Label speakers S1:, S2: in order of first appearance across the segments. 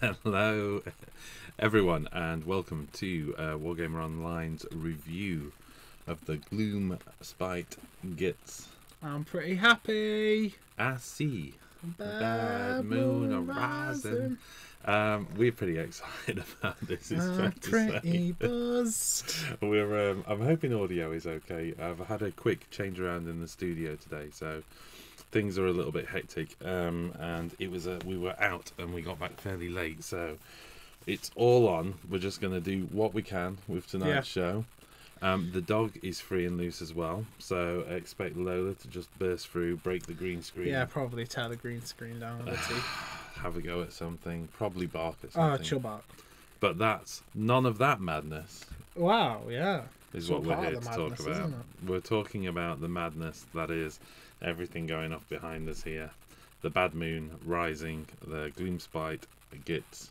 S1: Hello, everyone, and welcome to Wargamer Online's review of the Gloomspite Gitz.
S2: I'm pretty happy.
S1: I see bad moon arising. We're pretty excited about this.
S2: I'm pretty buzzed.
S1: I'm hoping audio is okay. I've had a quick change around in the studio today, so things are a little bit hectic. And it was we were out and we got back fairly late, so it's all on. We're just going to do what we can with tonight's show. The dog is free and loose as well, so expect Lola to just burst through, break the green screen.
S2: Yeah, probably tear the green screen down a bit.
S1: Have a go at something, probably bark at something.
S2: Oh, chill bark.
S1: But that's none of that madness.
S2: Wow, yeah.
S1: Is what we're here to talk about. We're talking about the madness that is everything going off behind us here. The bad moon rising, the Gloomspite Gitz.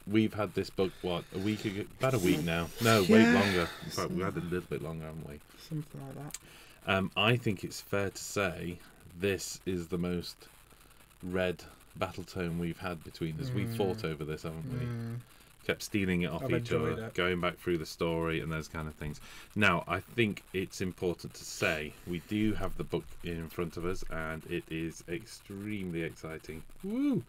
S1: We've had this book, what, a week ago? About a week now. No, wait, longer. In fact, we had it a little bit longer, haven't we?
S2: Something like that.
S1: I think it's fair to say this is the most read Battletome we've had between us. We fought over this, haven't we? Kept stealing it off each other, going back through the story and those kind of things. Now, I think it's important to say we do have the book in front of us, and it is extremely exciting. Woo!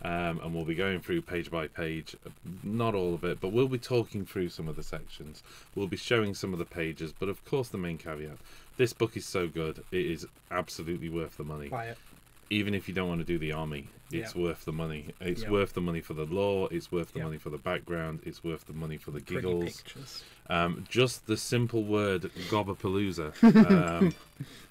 S1: And we'll be going through page by page, not all of it, but we'll be talking through some of the sections. We'll be showing some of the pages, but of course the main caveat, this book is so good, it is absolutely worth the money.
S2: Buy it.
S1: Even if you don't want to do the army, it's worth the money. It's worth the money for the lore, it's worth the money for the background, it's worth the money for the giggles. Just the simple word Gobapalooza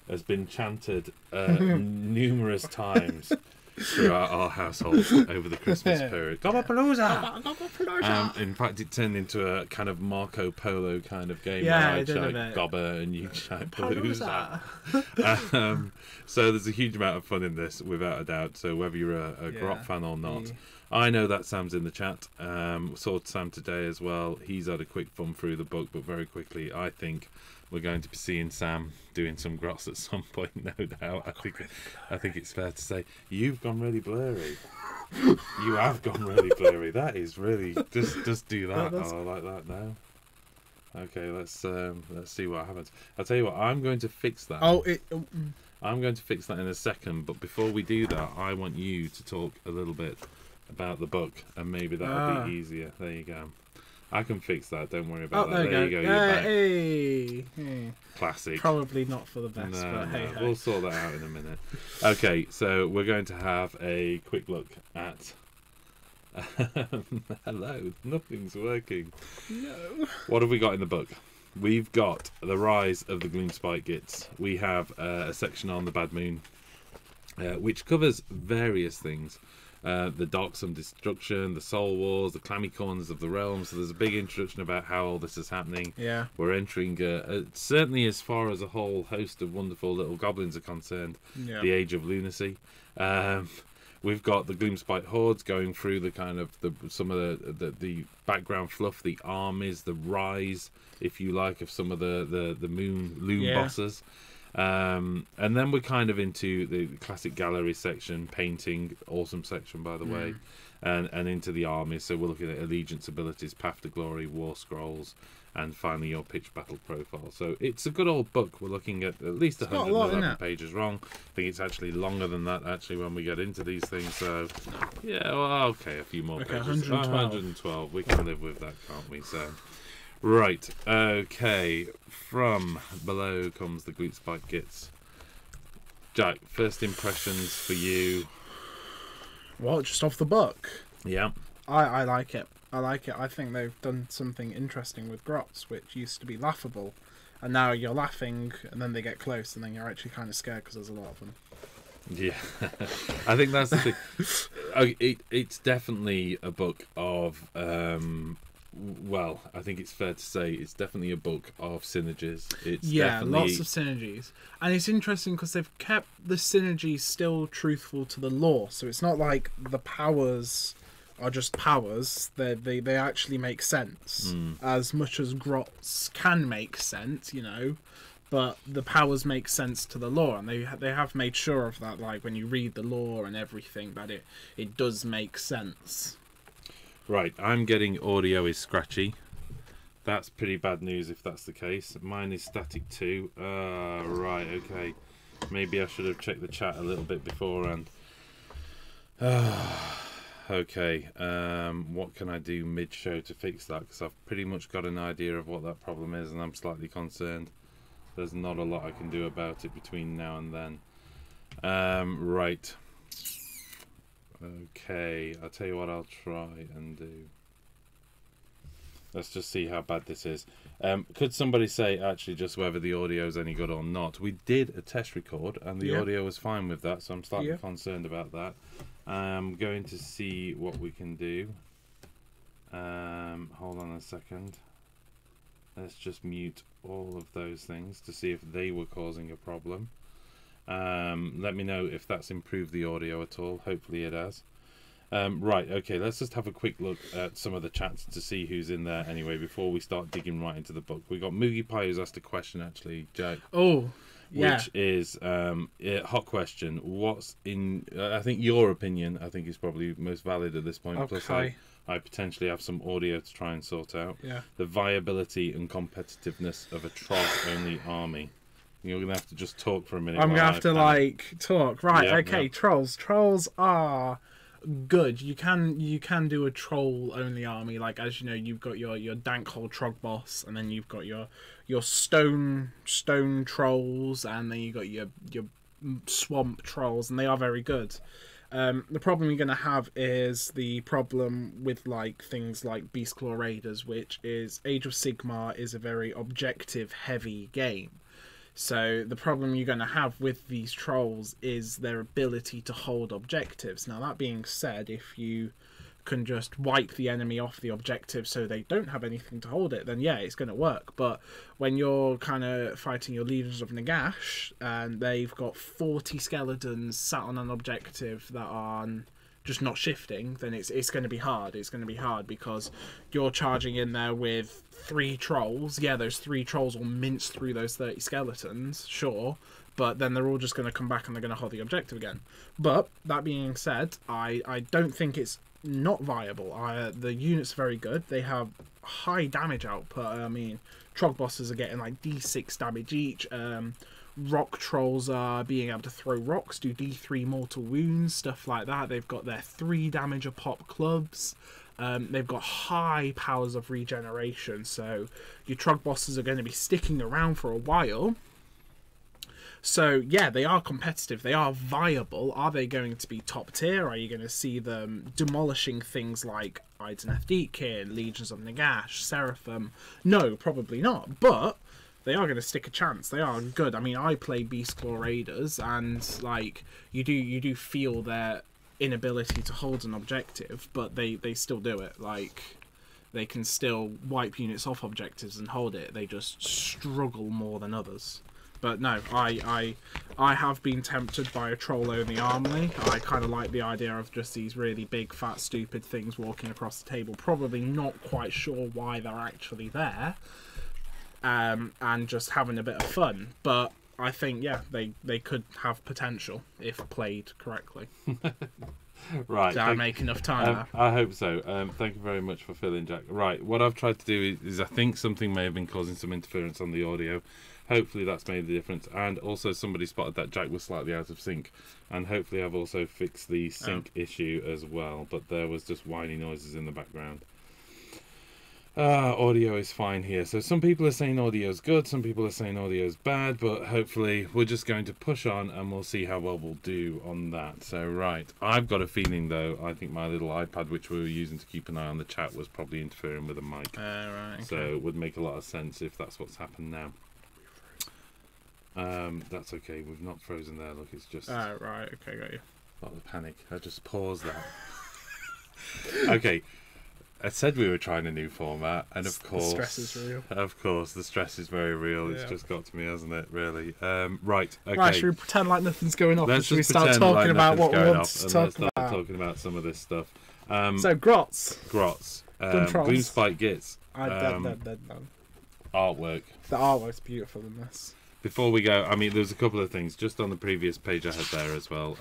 S1: has been chanted numerous times throughout our household over the Christmas period. Gobapalooza! In fact, it turned into a kind of Marco Polo kind of game where I'd shout Gobba and you'd shout Palooza. So there's a huge amount of fun in this, without a doubt. So whether you're a Grot fan or not. I know that Sam's in the chat. Saw Sam today as well. He's had a quick thumb through the book, but very quickly, I think we're going to be seeing Sam doing some grots at some point, no doubt. I think it's fair to say you've gone really blurry. You have gone really blurry. That is really just do that. Oh, I like that now. Okay, let's see what happens. I'll tell you what. I'm going to fix that. I'm going to fix that in a second. But before we do that, I want you to talk a little bit about the book, and maybe that'll be easier. There you go. I can fix that. Don't worry about that. There you go. You're back. Classic.
S2: Probably not for the best, but hey.
S1: We'll sort that out in a minute. Okay, so we're going to have a quick look at. Hello. Nothing's working.
S2: No.
S1: What have we got in the book? We've got the rise of the Gloomspite Gitz. We have a section on the Bad Moon, which covers various things. The Dark and Destruction, the Soul Wars, the clammy corners of the realm. So there's a big introduction about how all this is happening.
S2: Yeah.
S1: We're entering, certainly as far as a whole host of wonderful little goblins are concerned, the Age of Lunacy. We've got the Gloomspite hordes going through the kind of some of the background fluff, the armies, the rise, if you like, of some of the loom bosses. And then we're kind of into the classic gallery section, painting, awesome section by the way, and into the armies. So we're looking at allegiance abilities, path to glory, war scrolls, and finally your pitch battle profile. So it's a good old book. We're looking at least 111 pages long. I think it's actually longer than that actually when we get into these things. So yeah, well, okay, a few more pages. 112. We can live with that, can't we? So right, okay. From below comes the Gloomspite Gitz. Jack, first impressions for you?
S2: Well, just off the book.
S1: Yeah.
S2: I like it. I think they've done something interesting with grots, which used to be laughable. And now you're laughing, and then they get close, and then you're actually kind of scared because there's a lot of them.
S1: Yeah. I think that's the thing. It's definitely a book of... well, I think it's fair to say it's definitely a book of synergies. It's
S2: lots of synergies. And it's interesting because they've kept the synergies still truthful to the lore. So it's not like the powers are just powers. They actually make sense. As much as grots can make sense, you know. But the powers make sense to the lore. And they have made sure of that. Like when you read the lore and everything, that it does make sense.
S1: Right, I'm getting audio is scratchy. That's pretty bad news if that's the case. Mine is static too. Right, okay. Maybe I should have checked the chat a little bit beforehand. Okay, what can I do mid-show to fix that? Because I've pretty much got an idea of what that problem is, and I'm slightly concerned. There's not a lot I can do about it between now and then. Right. Okay, I'll tell you what I'll try and do. Let's just see how bad this is. Could somebody say actually just whether the audio is any good or not? We did a test record and the audio was fine with that, so I'm slightly concerned about that. I'm going to see what we can do. Hold on a second. Let's just mute all of those things to see if they were causing a problem. Let me know if that's improved the audio at all. Hopefully it has. Right, okay, let's just have a quick look at some of the chats to see who's in there anyway before we start digging right into the book. We got Moogie Pie who's asked a question actually, Jack.
S2: Oh, yeah.
S1: Which is a hot question. What's in, I think your opinion, I think is probably most valid at this point.
S2: Okay.
S1: Plus I potentially have some audio to try and sort out.
S2: Yeah.
S1: The viability and competitiveness of a troll-only army. You're going to have to just talk for a minute.
S2: I'm going to have to, like, talk. Right,
S1: Yep,
S2: okay,
S1: yep.
S2: trolls. Trolls are good. You can do a troll-only army. Like, as you know, you've got your dank hole trog boss, and then you've got your stone trolls, and then you've got your swamp trolls, and they are very good. The problem you're going to have is the problem with like things like Beastclaw Raiders, which is Age of Sigmar is a very objective heavy game. So the problem you're going to have with these trolls is their ability to hold objectives. Now that being said, if you can just wipe the enemy off the objective so they don't have anything to hold it, then yeah, it's going to work. But when you're kind of fighting your Legions of Nagash and they've got 40 skeletons sat on an objective that are just not shifting, then it's going to be hard. It's going to be hard because you're charging in there with 3 trolls. Yeah, those 3 trolls will mince through those 30 skeletons, sure, but then they're all just going to come back and they're going to hold the objective again. But that being said, I don't think it's not viable. The unit's very good. They have high damage output. I mean, trog bosses are getting like D6 damage each. Rock trolls are being able to throw rocks, do D3 mortal wounds, stuff like that. They've got their 3 damage a pop clubs. They've got high powers of regeneration, so your trog bosses are going to be sticking around for a while. So yeah, they are competitive, they are viable. Are they going to be top tier? Are you going to see them demolishing things like Ideneth Deepkin, Legions of Nagash, Seraphim? No, probably not, but they are going to stick a chance. They are good. I mean, I play Beastclaw Raiders, and like you do feel their inability to hold an objective, but they still do it. Like, they can still wipe units off objectives and hold it. They just struggle more than others. But no, I have been tempted by a troll-only army. I kind of like the idea of just these really big, fat, stupid things walking across the table. Probably not quite sure why they're actually there. And just having a bit of fun. But I think, yeah, they could have potential if played correctly.
S1: Right.
S2: Did I make enough time?
S1: I hope so. Thank you very much for filling, Jack. Right, what I've tried to do is I think something may have been causing some interference on the audio. Hopefully that's made the difference. And also somebody spotted that Jack was slightly out of sync. And hopefully I've also fixed the sync issue as well. But there was just whiny noises in the background. Audio is fine here. So some people are saying audio is good, some people are saying audio is bad, but hopefully we're just going to push on and we'll see how well we'll do on that. So right, I've got a feeling though, I think my little iPad which we were using to keep an eye on the chat was probably interfering with the mic.
S2: Right, okay.
S1: So it would make a lot of sense if that's what's happened now. That's okay, we've not frozen there, look, it's just...
S2: right, okay, got you.
S1: Not the panic, I just paused that. Okay. I said we were trying a new format, and of course...
S2: The stress is real.
S1: Of course, the stress is very real. It's just got to me, hasn't it, really? Right, okay.
S2: Right, should we pretend like nothing's going off?
S1: Let's
S2: Should we
S1: just
S2: start
S1: pretend
S2: talking
S1: like
S2: about what we
S1: nothing's going
S2: want
S1: off,
S2: to
S1: and
S2: talk
S1: let's start
S2: about?
S1: talking about some of this stuff.
S2: So, Grots.
S1: Grots.
S2: Trolls.
S1: Gloomspite Gitz.
S2: Done.
S1: Artwork.
S2: The artwork's beautiful in this.
S1: before we go, I mean, there's a couple of things just on the previous page I had there as well.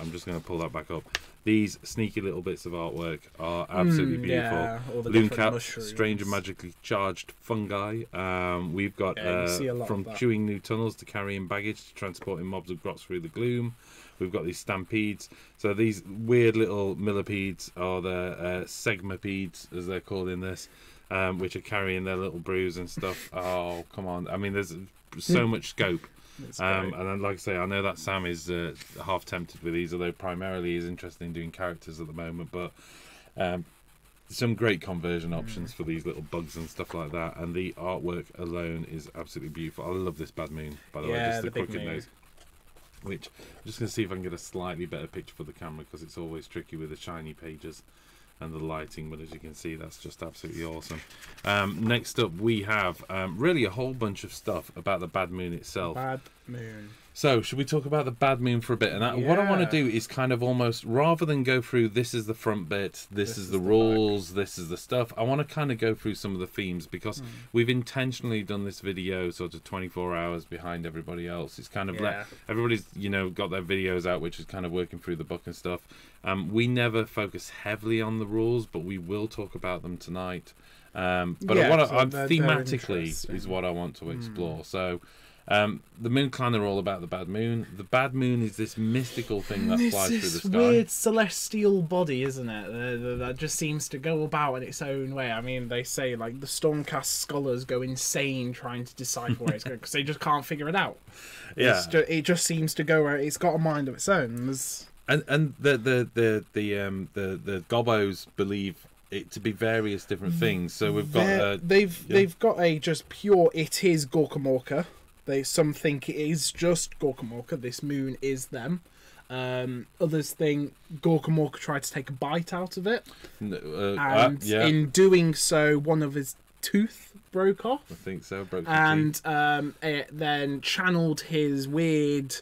S1: I'm just going to pull that back up. These sneaky little bits of artwork are absolutely beautiful.
S2: Yeah, all the
S1: Loon
S2: different
S1: cap,
S2: mushrooms.
S1: strange and magically charged fungi. We've got from chewing new tunnels to carrying baggage to transporting mobs of grots through the gloom. We've got these stampedes. So these weird little millipedes, or the segmapedes as they're called in this, which are carrying their little brews and stuff. Oh, come on. I mean, there's so much scope. And then, like I say, I know that Sam is half tempted with these, although primarily he's interested in doing characters at the moment. But some great conversion options for these little bugs and stuff like that. And the artwork alone is absolutely beautiful. I love this Bad Moon, by the way, just the crooked nose. Which I'm just going to see if I can get a slightly better picture for the camera, because it's always tricky with the shiny pages and the lighting, but as you can see, that's just absolutely awesome. Next up, we have really a whole bunch of stuff about the Bad Moon itself.
S2: Bad Moon.
S1: So, should we talk about the Bad Moon for a bit? And what I want to do is kind of almost, rather than go through this is the front bit, this is the rules, this is the stuff, I want to kind of go through some of the themes, because we've intentionally done this video sort of 24 hours behind everybody else. It's kind of like everybody's, you know, got their videos out, which is kind of working through the book and stuff. We never focus heavily on the rules, but we will talk about them tonight. But thematically is what I want to explore. So the Moon Clan are all about the Bad Moon. The Bad Moon is this mystical thing that flies through the sky.
S2: This weird celestial body, isn't it? That just seems to go about in its own way. I mean, they say like the Stormcast scholars go insane trying to decipher where it's going, because they just can't figure it out.
S1: Yeah,
S2: it just seems to go where it's got a mind of its own.
S1: And the Gobbos believe it to be various different things. So we've got
S2: they've got a just pure, it is Gorkamorka. Some think it is just Gorkamorka. This moon is them. Others think Gorkamorka tried to take a bite out of it, and in doing so, one of his tooth broke off.
S1: I think so.
S2: And it then channeled his weird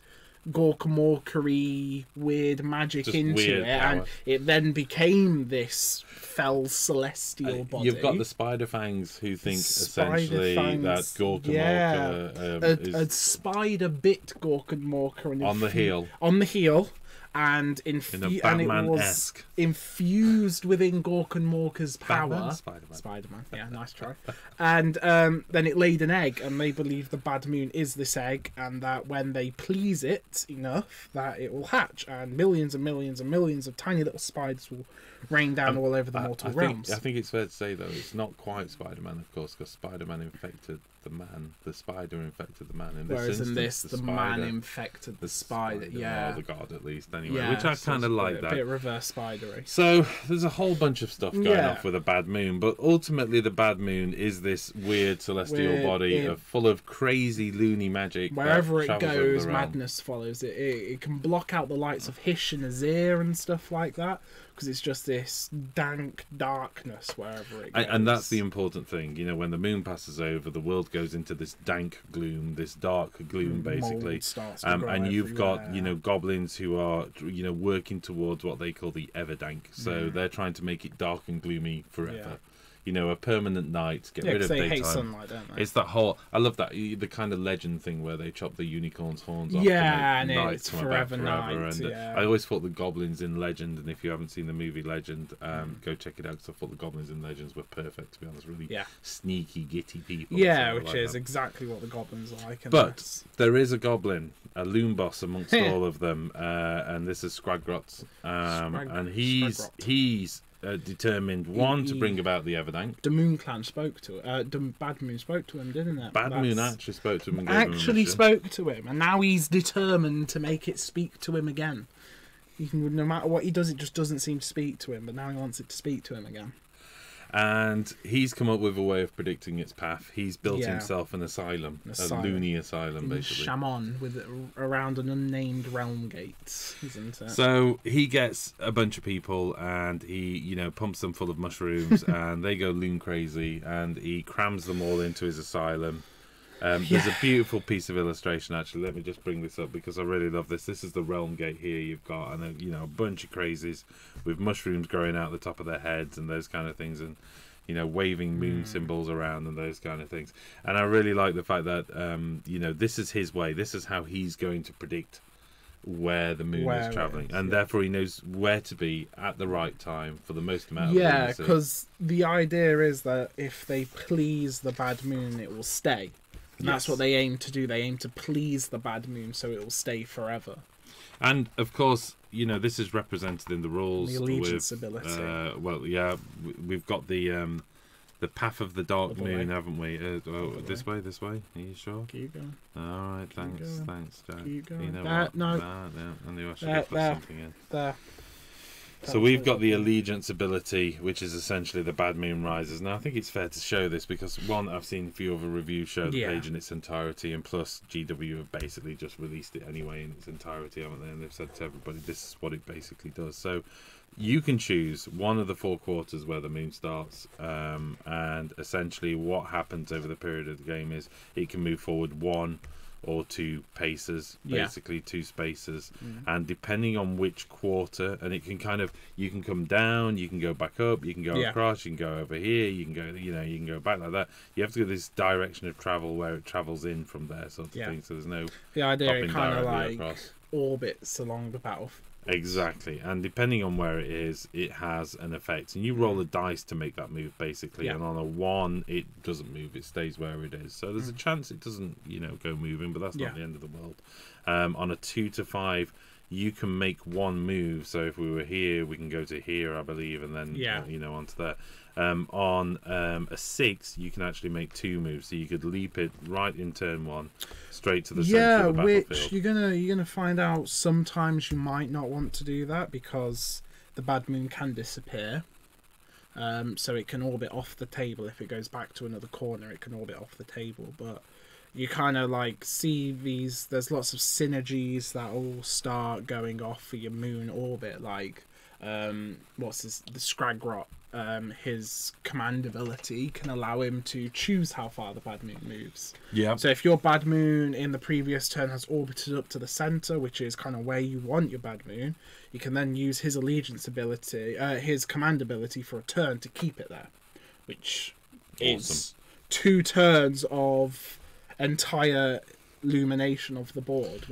S2: Gorkamorkery weird magic just into weird it, power. And it then became this fell celestial body.
S1: You've got the Spider Fangs, who think essentially that Gorkamorka
S2: a spider bit Gorkamorka
S1: on the heel.
S2: On the heel. And it was infused within Gorkamorka's power. Spider-Man. Yeah, nice try. And then it laid an egg, and they believe the Bad Moon is this egg, and that when they please it enough, that it will hatch, and millions and millions and millions of tiny little spiders will rain down all over the mortal realms.
S1: I think it's fair to say, though, it's not quite Spider-Man, of course, because Spider-Man infected the man. The spider infected the man.
S2: Whereas in this, the man infected the spider. Yeah,
S1: or the god, at least, anyway. Which I kind of like that.
S2: A bit reverse spidery.
S1: So there's a whole bunch of stuff going off with a Bad Moon, but ultimately the Bad Moon is this weird celestial body full of crazy loony magic.
S2: Wherever it goes, madness follows it. It can block out the lights of Hish and Azir and stuff like that, because it's just this dank darkness wherever it goes.
S1: And that's the important thing, you know, when the moon passes over, the world goes into this dank gloom, this dark gloom, basically. And you've got, you know, goblins who are, you know, working towards what they call the Everdank. So they're trying to make it dark and gloomy forever. Yeah. You know, a permanent night, get rid of daytime.
S2: They hate sunlight, don't they?
S1: It's that whole, I love that, the kind of legend thing where they chop the unicorn's horns off
S2: and
S1: to make
S2: it's forever night.
S1: And I always thought the goblins in Legend, and if you haven't seen the movie Legend, go check it out, because I thought the goblins in Legends were perfect, to be honest. Really sneaky, gitty people.
S2: Yeah, which is exactly what the goblins are like.
S1: But there is a goblin, a loon boss amongst all of them, and this is Scragrot. And he's determined to bring about the Everdank.
S2: The Moon Clan spoke to it. The Bad Moon spoke to him, didn't it?
S1: Bad Moon actually spoke to him.
S2: Spoke to him, and now he's determined to make it speak to him again. No matter what he does, it just doesn't seem to speak to him. But now he wants it to speak to him again.
S1: And he's come up with a way of predicting its path. He's built himself an asylum, a loony asylum, basically.
S2: Shaman, around an unnamed realm gate, isn't it?
S1: So he gets a bunch of people, and he, you know, pumps them full of mushrooms, and they go loon crazy, and he crams them all into his asylum. There's a beautiful piece of illustration, actually. Let me just bring this up because I really love this. This is the realm gate here. You've got, and a bunch of crazies with mushrooms growing out the top of their heads and those kind of things, and waving moon symbols around and those kind of things. And I really like the fact that this is his way. This is how he's going to predict where the moon is traveling, and therefore he knows where to be at the right time for the most amount of lunacy.
S2: Because the idea is that if they please the bad moon, it will stay. And that's what they aim to do. They aim to please the bad moon so it will stay forever.
S1: And of course, this is represented in the rules.
S2: The allegiance ability.
S1: We've got the path of the dark moon, haven't we? This way. Are you sure?
S2: Keep going.
S1: All right, thanks, Jack.
S2: Keep going.
S1: You know what?
S2: No.
S1: I knew I should have put something in.
S2: There.
S1: So we've got the allegiance ability, which is essentially the bad moon rises. Now I think it's fair to show this because one, I've seen a few other reviews show the page in its entirety, and plus GW have basically just released it anyway in its entirety, haven't they? And they've said to everybody this is what it basically does. So you can choose one of the 4 quarters where the moon starts, and essentially what happens over the period of the game is it can move forward 1 or 2 paces, basically 2 spaces, and depending on which quarter, and it can you can come down, you can go back up, you can go across, you can go over here, you can go, you can go back like that. You have to go this direction of travel where it travels in from there, sort of thing. So there's no
S2: the idea it kind of
S1: across.
S2: Orbits along the battlefield.
S1: Exactly, and depending on where it is, it has an effect, and you roll a dice to make that move basically, and on a 1 it doesn't move, it stays where it is, so there's a chance it doesn't go moving, but that's not the end of the world. On a 2 to 5 you can make 1 move, so if we were here we can go to here, I believe, and then onto there. On a 6 you can actually make 2 moves, so you could leap it right in turn 1 straight to the center of the battlefield.
S2: Which you're gonna find out sometimes you might not want to do that because the bad moon can disappear, so it can orbit off the table. If it goes back to another corner, it can orbit off the table, but you kind of see these, there's lots of synergies that all start going off for your moon orbit, the Scragrot. His command ability can allow him to choose how far the bad moon moves.
S1: Yeah.
S2: So if your bad moon in the previous turn has orbited up to the center, which is kind of where you want your bad moon, you can then use his allegiance ability, his command ability for a turn to keep it there, which is 2 turns of entire illumination of the board.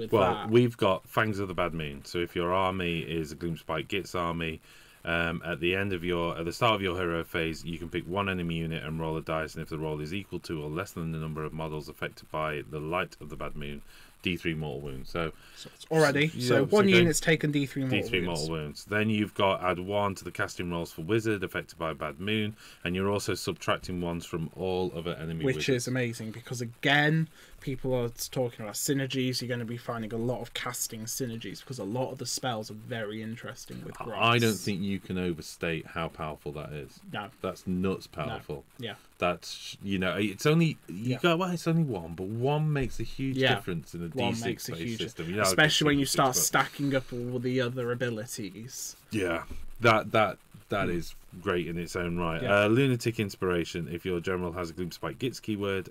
S1: We've got Fangs of the Bad Moon. So if your army is a Gloomspite Gitz army, at the start of your hero phase, you can pick 1 enemy unit and roll a dice, and if the roll is equal to or less than the number of models affected by the light of the bad moon, D3 mortal wounds. So
S2: it's already one unit's taken D3
S1: mortal wounds. Then you've got add 1 to the casting rolls for wizard affected by bad moon, and you're also subtracting 1s from all other enemy
S2: which
S1: wizards.
S2: Is amazing because again, people are talking about synergies. You're going to be finding a lot of casting synergies because a lot of the spells are very interesting with grass.
S1: I don't think you can overstate how powerful that is.
S2: No,
S1: that's nuts powerful.
S2: No. Yeah,
S1: that's it's only it's only 1, but 1 makes a huge difference in a D6 based system.
S2: Especially when you start stacking up all the other abilities.
S1: Yeah, that is great in its own right. Lunatic Inspiration. If your general has a Gloomspite Gitz keyword,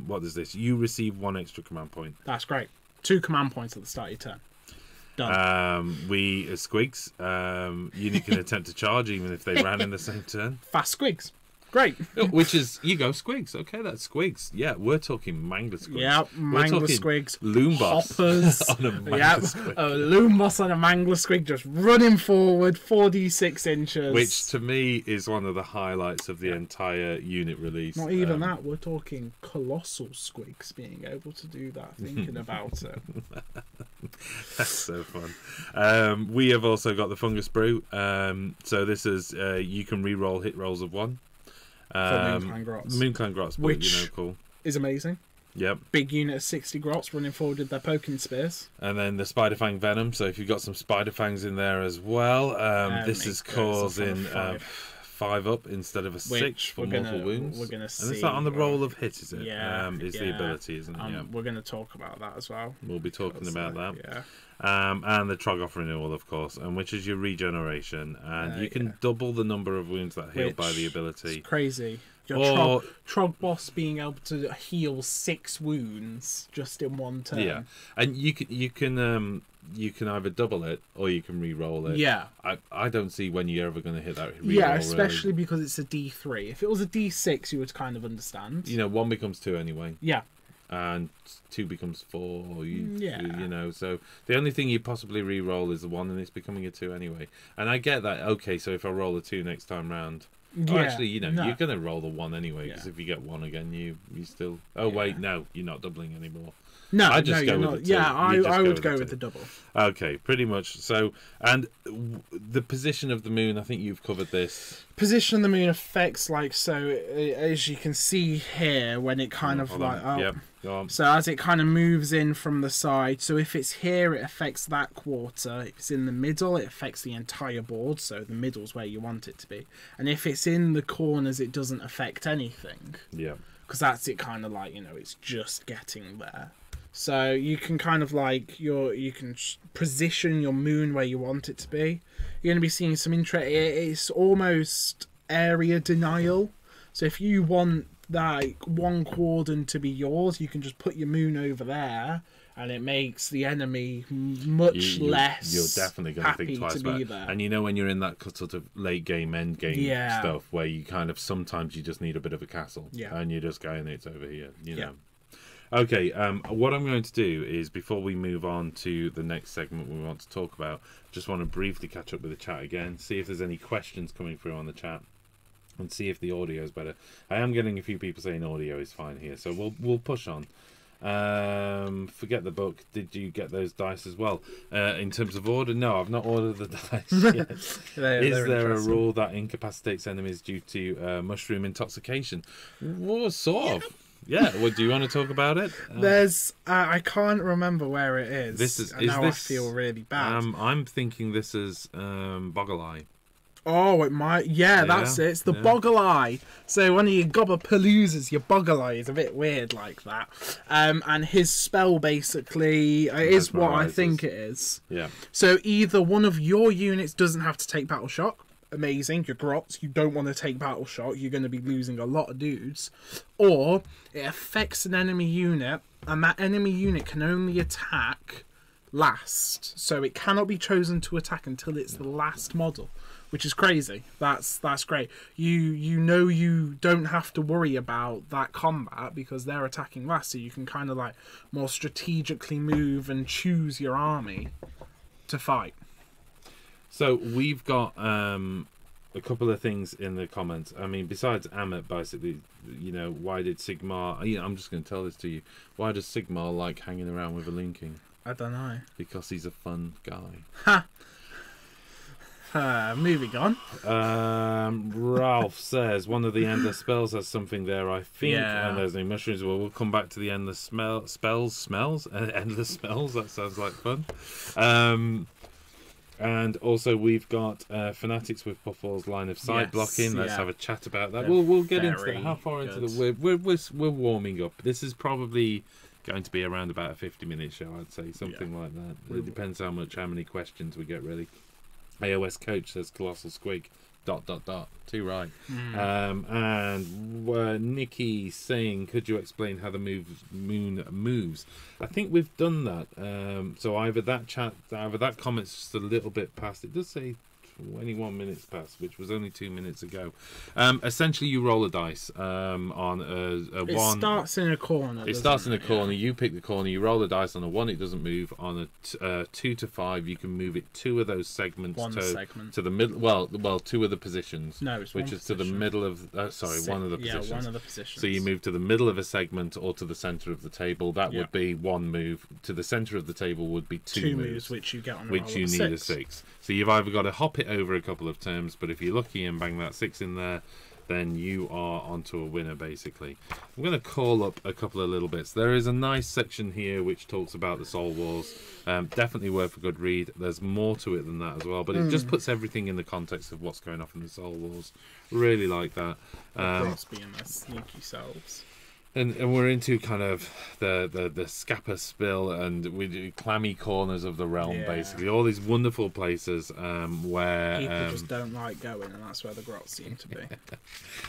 S1: what does this? You receive 1 extra command point.
S2: That's great. 2 command points at the start of your turn. Done.
S1: We as Squigs, unit can attempt to charge even if they ran in the same turn.
S2: Fast Squigs. Great.
S1: Which is, you go Squigs. Okay, that's Squigs. Yeah, we're talking Mangler Squigs.
S2: Yeah, Mangler Squigs.
S1: Loom Boss
S2: Hoppers.
S1: On a Mangler Squig.
S2: A Loom Boss on a Mangler Squig just running forward 4d6 inches.
S1: Which to me is one of the highlights of the entire unit release.
S2: Not even that, we're talking colossal Squigs being able to do that, thinking about it.
S1: That's so fun. We have also got the Fungus Brew. So this is, you can re-roll hit rolls of 1. Moonclan Grots,
S2: which
S1: cool.
S2: Is amazing.
S1: Yep.
S2: Big unit of 60 Grots running forward with their poking spears.
S1: And then the Spiderfang Venom. So if you've got some Spiderfangs in there as well, this is causing 5 5 up instead of a 6 for mortal wounds.
S2: We're gonna see.
S1: And is that on the roll of hit, is it?
S2: Yeah.
S1: Is the ability, isn't it? Yeah.
S2: We're going to talk about that as well.
S1: We'll be talking about that.
S2: Yeah.
S1: And the Troggoth renewal, of course, and which is your regeneration, and you can double the number of wounds that heal by the ability.
S2: It's crazy. Your Trog boss being able to heal 6 wounds just in one turn.
S1: Yeah, and you can either double it or you can re-roll it.
S2: Yeah.
S1: I don't see when you're ever going to hit that re-roll.
S2: Yeah, especially because it's a D3. If it was a D6, you would kind of understand.
S1: 1 becomes 2 anyway.
S2: Yeah.
S1: And 2 becomes 4.
S2: Yeah.
S1: So the only thing you possibly re-roll is the 1, and it's becoming a 2 anyway. And I get that. Okay, so if I roll a 2 next time round, actually, you're going to roll the 1 anyway, because if you get 1 again, you still. Oh wait, no, you're not doubling anymore.
S2: No,
S1: I just go with the 2.
S2: Yeah, I would go with the double.
S1: Okay, pretty much. So, and the position of the moon, I think you've covered this.
S2: Position of the moon affects, so as you can see here, when it kind of
S1: Yep, go on.
S2: So as it kind of moves in from the side, so if it's here, it affects that quarter. If it's in the middle, it affects the entire board, so the middle's where you want it to be. And if it's in the corners, it doesn't affect anything.
S1: Yeah.
S2: Because that's it kind of it's just getting there. So you can kind of you can position your moon where you want it to be. You're going to be seeing some interest. It's almost area denial. So if you want that 1 cordon to be yours, you can just put your moon over there, and it makes the enemy much less.
S1: You're definitely going to think twice about it. And when you're in that sort of late game, end game stuff, where you kind of sometimes you just need a bit of a castle, and you're just going, it's over here, you know. Okay, what I'm going to do is, before we move on to the next segment we want to talk about, just want to briefly catch up with the chat again, see if there's any questions coming through on the chat, and see if the audio is better. I am getting a few people saying audio is fine here, so we'll push on. Forget the book. Did you get those dice as well? In terms of order, no, I've not ordered the dice yet. Is there a rule that incapacitates enemies due to mushroom intoxication? Well, sort of. Yeah, well, do you want to talk about it?
S2: There's, I can't remember where it is. I feel really bad.
S1: I'm thinking this is Boggle Eye.
S2: Oh, it might. Yeah, that's it. It's the Boggle Eye. So one of your Gobbapaloozas, your Boggle Eye is a bit weird like that. And his spell basically is what I think it is.
S1: Yeah.
S2: So either one of your units doesn't have to take Battle Shock. Amazing, your grots, you don't want to take Battle Shock, you're going to be losing a lot of dudes. Or it affects an enemy unit, and that enemy unit can only attack last. So it cannot be chosen to attack until it's the last model, which is crazy. That's great. You don't have to worry about that combat because they're attacking last, so you can kind of more strategically move and choose your army to fight.
S1: So we've got a couple of things in the comments. I mean, besides Amit, basically, why did Sigmar... I'm just going to tell this to you. Why does Sigmar like hanging around with a linking?
S2: I don't know.
S1: Because he's a fun guy.
S2: Ha! Moving on.
S1: Ralph says, one of the endless spells has something there, I think.
S2: Yeah.
S1: And there's no mushrooms. Well, we'll come back to the endless spells. Endless spells. That sounds like fun. And also we've got Fanatics with Puffball's line of sight blocking. Let's have a chat about that. We'll get into that. How far into the we're warming up. This is probably going to be around about a 50-minute show, I'd say, something like that. It depends how many questions we get, really. AOS Coach says Colossal Squig ... Too right. And Nikki saying, could you explain how the moon moves? I think we've done that. So either that comment's just a little bit past. It does say 21 minutes past, which was only 2 minutes ago. Essentially, you roll a dice on a
S2: it
S1: 1.
S2: It starts in a corner.
S1: It starts in a corner. Yeah. You pick the corner. You roll the dice. On a 1, it doesn't move. On a 2 to 5, you can move it 2 of those segments to the middle. Well, 2 of the positions.
S2: No, it's
S1: which is
S2: position.
S1: To the middle of. One of the positions.
S2: Yeah, one of the positions.
S1: So you move to the middle of a segment or to the center of the table. That would be 1 move. To the center of the table would be 2 moves,
S2: which you get on a
S1: which you need a 6. So you've either got to hop it over a couple of turns, but if you're lucky and bang that 6 in there, then you are onto a winner, basically. I'm going to call up a couple of little bits. There is a nice section here which talks about the Soul Wars. Definitely worth a good read. There's more to it than that as well, but it just puts everything in the context of what's going on in the Soul Wars. Really like that.
S2: Cross being their sneaky selves.
S1: And we're into kind of the Scappa spill, and we do clammy corners of the realm, basically. All these wonderful places where
S2: people just don't like going, and that's where the grots seem to be.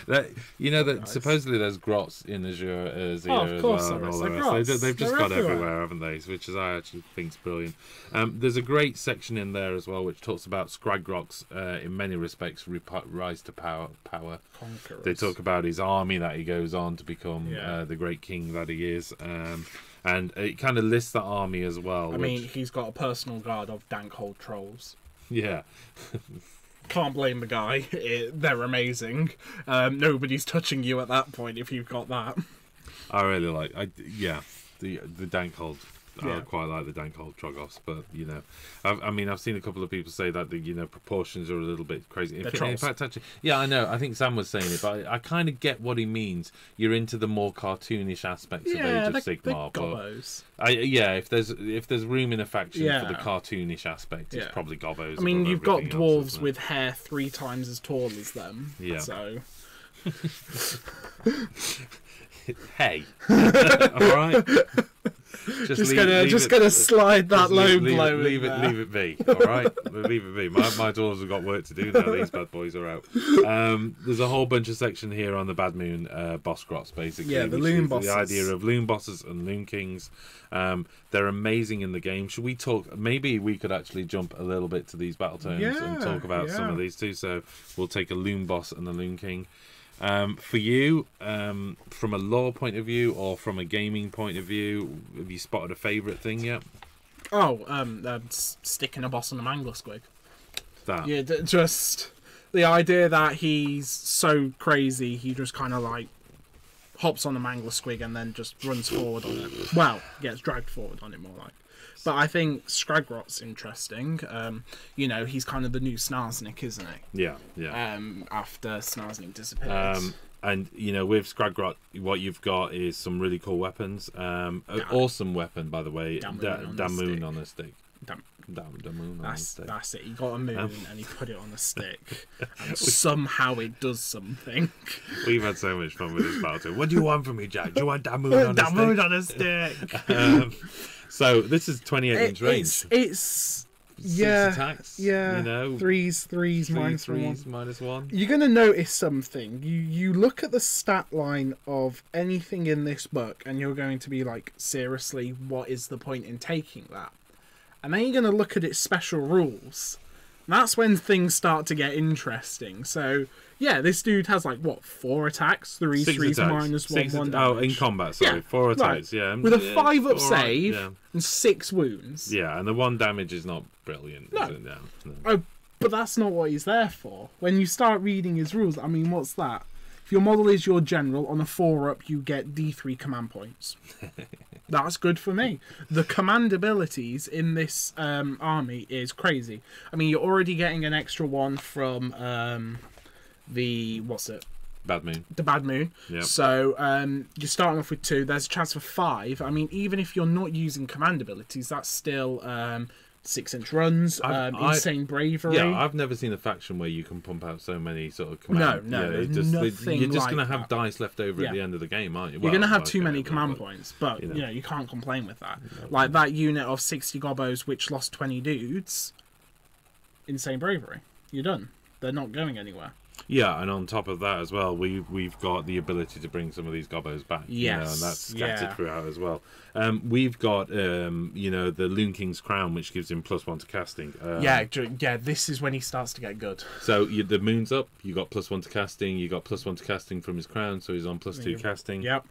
S1: That supposedly there's grots in Azure as well, and all the rest. They've just got everywhere, haven't they? Which is, I actually think, is brilliant. There's a great section in there as well, which talks about Scraggrots in many respects rise to power.
S2: Conquerors.
S1: They talk about his army that he goes on to become. The great king that he is, and it kind of lists the army as well.
S2: I mean, he's got a personal guard of dank-hold trolls.
S1: Yeah.
S2: Can't blame the guy. They're amazing. Nobody's touching you at that point if you've got that.
S1: I really like. The dank-hold. I quite like the dank-hold Troggos, but I've seen a couple of people say that the proportions are a little bit crazy. In fact, actually, I know. I think Sam was saying it, but I kind of get what he means. You're into the more cartoonish aspects of Age of Sigmar, but if there's room in a faction for the cartoonish aspect, it's probably gobbos.
S2: I mean, you've got dwarves with hair 3 times as tall as them.
S1: Yeah.
S2: So.
S1: Hey. All right.
S2: Just gonna slide that low blow.
S1: Leave it be. All right, leave it be. My daughters have got work to do now. These bad boys are out. There's a whole bunch of section here on the Bad Moon boss grots, basically.
S2: Yeah, the loon bosses.
S1: The idea of loon bosses and loon kings. They're amazing in the game. Should we talk? Maybe we could actually jump a little bit to these Battletomes and talk about some of these too. So we'll take a loon boss and a loon king. For you, from a lore point of view or from a gaming point of view, have you spotted a favourite thing yet?
S2: Sticking a boss on a mangler squig.
S1: That.
S2: Yeah, just the idea that he's so crazy, he just kind of like hops on the mangler squig and then just runs forward on it. Well, gets dragged forward on it more like. But I think Scraggrot's interesting. He's kind of the new Snarsnik, isn't he?
S1: Yeah.
S2: After Snarsnik disappeared.
S1: And, with Scraggrot, what you've got is some really cool weapons. An awesome weapon, by the way. Damoon on a stick. Damoon on a stick.
S2: That's it. He got a moon and he put it on a stick. And somehow it does something.
S1: We've had so much fun with this battle. What do you want from me, Jack? Do you want Damoon on a stick?
S2: Damoon on a stick.
S1: So this is 28-inch range.
S2: It's
S1: 6 attacks.
S2: Yeah. Threes minus
S1: one.
S2: You're gonna notice something. You look at the stat line of anything in this book, and you're going to be like, seriously, what is the point in taking that? And then you're gonna look at its special rules. And that's when things start to get interesting. So. Yeah, this dude has 4 attacks, 3 threes minus 1 damage.
S1: Oh, in combat, sorry, 4 attacks,
S2: with a 5-up save and 6 wounds.
S1: Yeah, and the 1 damage is not brilliant.
S2: No.
S1: Is it? No.
S2: Oh, but that's not what he's there for. When you start reading his rules, I mean, what's that? If your model is your general, on a 4-up, you get D3 command points. That's good for me. The command abilities in this army is crazy. I mean, you're already getting an extra 1 from...
S1: Bad Moon.
S2: The Bad Moon.
S1: Yep.
S2: So you're starting off with 2. There's a chance for 5. I mean, even if you're not using command abilities, that's still 6-inch runs, insane bravery.
S1: Yeah, I've never seen a faction where you can pump out so many sort of command.
S2: No,
S1: you're just going to have dice left over at the end of the game, aren't you?
S2: You're going to have too many command points, but you can't complain with that. Like that unit of 60 gobbos which lost 20 dudes, insane bravery. You're done. They're not going anywhere.
S1: Yeah, and on top of that as well, we've got the ability to bring some of these gobbos back.
S2: Yes,
S1: and that's scattered throughout as well. We've got the Loon King's Crown, which gives him +1 to casting.
S2: This is when he starts to get good.
S1: So the moon's up. You got +1 to casting. You got +1 to casting from his crown, so he's on +2 casting.
S2: Yep.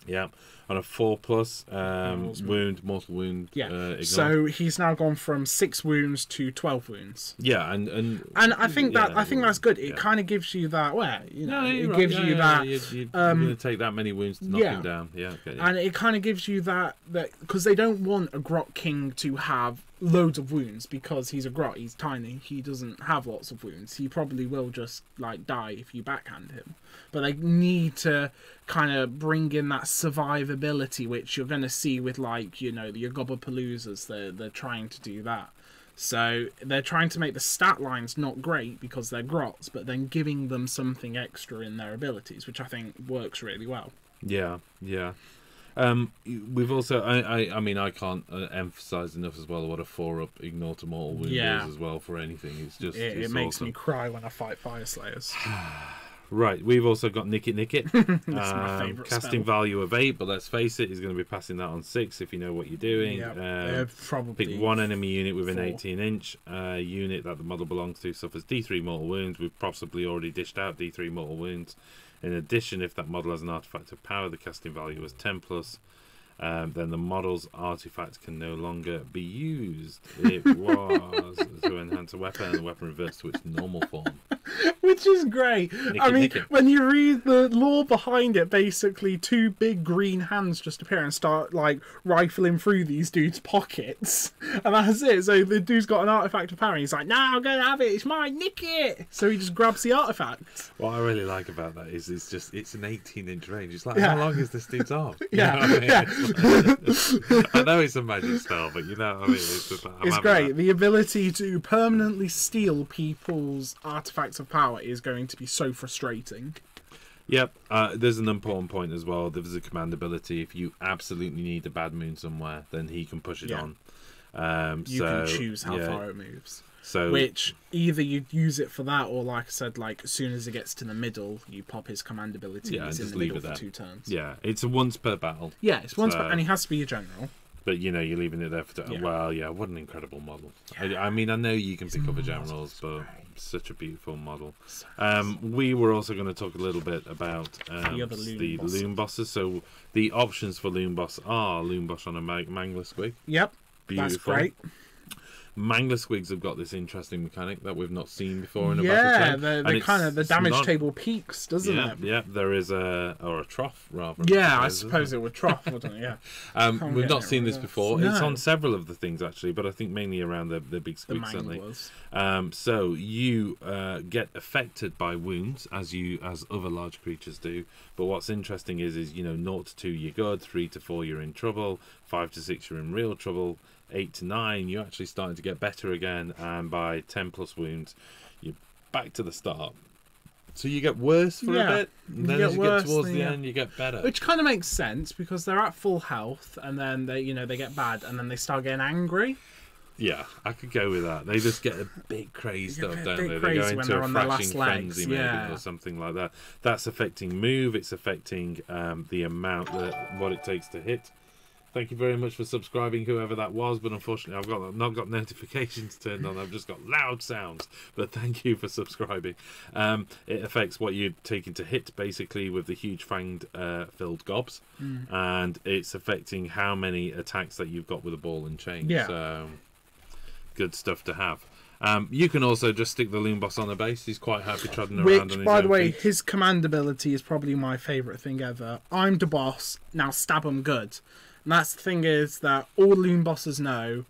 S1: Yeah, on a 4+, mortal wound.
S2: Yeah. So he's now gone from 6 wounds to 12 wounds.
S1: Yeah, and
S2: I think that's good. It kind of gives you that. You're
S1: going to take that many wounds to knock him down. Yeah,
S2: and it kind of gives you that because they don't want a Grot King to have loads of wounds because he's a grot, he's tiny, he doesn't have lots of wounds. He probably will just like die if you backhand him. But they need to kind of bring in that survivability, which you're going to see with like, you know, your Gobapaloozas. They're trying to do that. So they're trying to make the stat lines not great because they're grots, but then giving them something extra in their abilities, which I think works really well.
S1: Yeah, yeah. We've also, I mean, I can't emphasize enough as well what a 4-up ignore to mortal wound is as well for anything. It's just
S2: it makes
S1: awesome.
S2: me cry when I fight Fire Slayers.
S1: Right, we've also got Nick It.
S2: That's my favourite
S1: casting
S2: spell.
S1: value of 8, but let's face it, he's going to be passing that on 6 if you know what you're doing.
S2: Probably
S1: pick one enemy unit within
S2: 4.
S1: 18-inch. Unit that the model belongs to suffers D3 mortal wounds. We've possibly already dished out D3 mortal wounds. In addition, if that model has an artifact of power, the casting value is 10+. Then the model's artifact can no longer be used. It was to enhance a weapon, and the weapon reverts to its normal form.
S2: Which is great. When you read the lore behind it, basically 2 big green hands just appear and start like rifling through these dudes' pockets, and that's it. So the dude's got an artifact of power, and he's like, "No, I'm gonna have it. It's mine. Nick it." So he just grabs the artifact.
S1: What I really like about that is it's an 18-inch range. It's like, how long is this dude's arm? I know it's a magic spell, but you know what I mean? It's just like,
S2: it's great. The ability to permanently steal people's artifacts of power is going to be so frustrating.
S1: Yep. There's an important point as well. There's a command ability. If you absolutely need a bad moon somewhere, then he can push it on.
S2: You can choose how far it moves.
S1: So,
S2: which either you use it for that, or like I said, like as soon as it gets to the middle, you pop his command ability.
S1: and
S2: he's
S1: just
S2: in the
S1: leave
S2: middle
S1: it
S2: for
S1: there.
S2: 2 turns.
S1: Yeah, it's a once per battle.
S2: Yeah, it's once per, and he has to be a general.
S1: But you know, you're leaving it there for. Well, yeah, what an incredible model. I mean, I know you can pick other generals, but such a beautiful model. We were also going to talk a little bit about the loom bosses. So the options for loom boss are loom boss on a Mangler Squig.
S2: Yep,
S1: beautiful.
S2: That's great.
S1: Mangler Squigs have got this interesting mechanic that we've not seen before in a Battletome.
S2: Yeah, the kind of the damage table peaks, doesn't it?
S1: Yeah, there is a trough rather.
S2: Yeah, I suppose it would trough, wouldn't it? Yeah.
S1: We've not seen this before. No. It's on several of the things actually, but I think mainly around the big squigs certainly. So you get affected by wounds as other large creatures do. But what's interesting is 0 to 2 you're good, 3 to 4 you're in trouble, 5 to 6 you're in real trouble. 8 to 9, you're actually starting to get better again, and by 10+ wounds, you're back to the start. So you get worse for a bit, and then as you get towards the end, you get better.
S2: Which kind of makes sense because they're at full health, and then they get bad, and then they start getting angry.
S1: Yeah, I could go with that. They just get a bit crazed up, don't they? They go into a thrashing frenzy, maybe, or something like that. That's affecting move. It's affecting the amount what it takes to hit. Thank you very much for subscribing, whoever that was, but unfortunately I've not got notifications turned on. I've just got loud sounds, but thank you for subscribing. It affects what you're taking to hit, basically, with the huge fanged filled gobs, and it's affecting how many attacks that you've got with a ball and chain. So good stuff to have. You can also just stick the loom boss on the base. He's quite happy trotting around on his
S2: by the
S1: own
S2: way,
S1: feet.
S2: his command ability is probably my favourite thing ever. I'm the boss, now stab him good. And that's the thing, is that all loom bosses know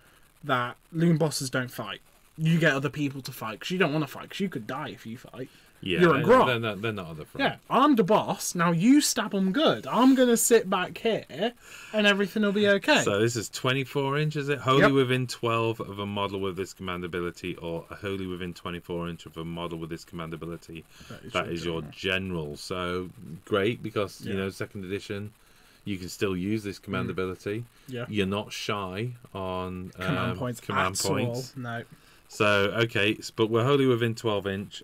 S2: that loom bosses don't fight. You get other people to fight because you don't want to fight because you could die if you fight.
S1: Yeah,
S2: you're a grot.
S1: They're not other friends.
S2: Yeah, I'm the boss. Now you stab them good. I'm going to sit back here and everything will be okay.
S1: So this is 24 inch, is it? Wholly within 12 of a model with this command ability, or wholly within 24 inch of a model with this command ability. That is your general. So great, because, second edition, you can still use this command ability. Yeah. You're not shy on
S2: command points. No.
S1: So, okay, but we're wholly within 12 inch.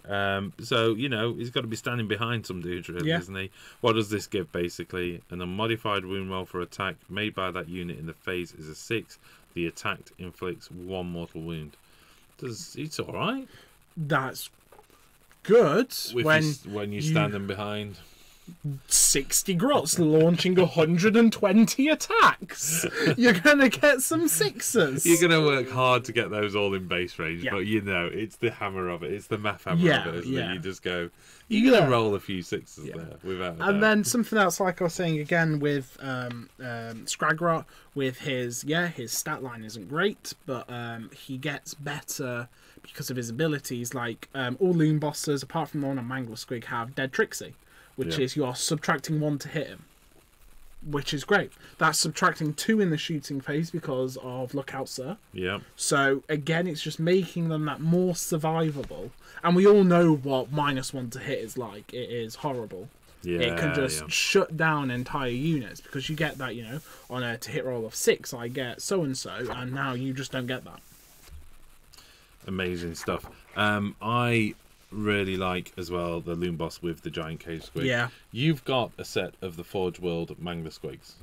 S1: So, he's got to be standing behind some dude, really, isn't he? What does this give, basically? An unmodified wound roll for attack made by that unit in the phase is a 6. The attacked inflicts 1 mortal wound. It's all right.
S2: That's good.
S1: When you stand him behind.
S2: 60 grots launching 120 attacks. You're gonna get some sixes.
S1: You're gonna work hard to get those all in base range, but you know it's the hammer of it. It's the math hammer of it, isn't it? You just go. You're gonna roll a few sixes there, without a doubt.
S2: And then something else, like I was saying again with Scragrot, with his stat line isn't great, but he gets better because of his abilities. Like all Loon bosses, apart from the one on Mangler Squig, have Dead Trixie, which is you're subtracting 1 to hit him, which is great. That's subtracting 2 in the shooting phase because of Lookout Sir.
S1: Yeah.
S2: So again, it's just making them that more survivable. And we all know what -1 to hit is like. It is horrible.
S1: Yeah,
S2: it can just shut down entire units because you get that, on a to hit roll of 6, I get so and so, and now you just don't get that.
S1: Amazing stuff. I really like as well the Loon boss with the giant cave squig.
S2: Yeah.
S1: You've got a set of the Forge World Mangler Squigs.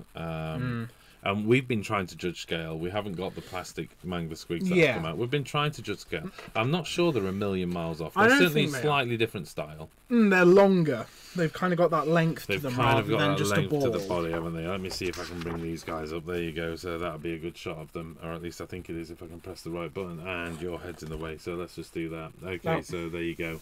S1: And we've been trying to judge scale. We haven't got the plastic Mangler Squigs that come out. We've been trying to judge scale. I'm not sure they're a million miles off. They're certainly slightly different style.
S2: They're longer. They've kind of got that length to them.
S1: They've kind of got that
S2: just
S1: length to the body, haven't they? Let me see if I can bring these guys up. There you go. So that'll be a good shot of them, or at least I think it is if I can press the right button. And your head's in the way, so let's just do that. Okay, so there you go.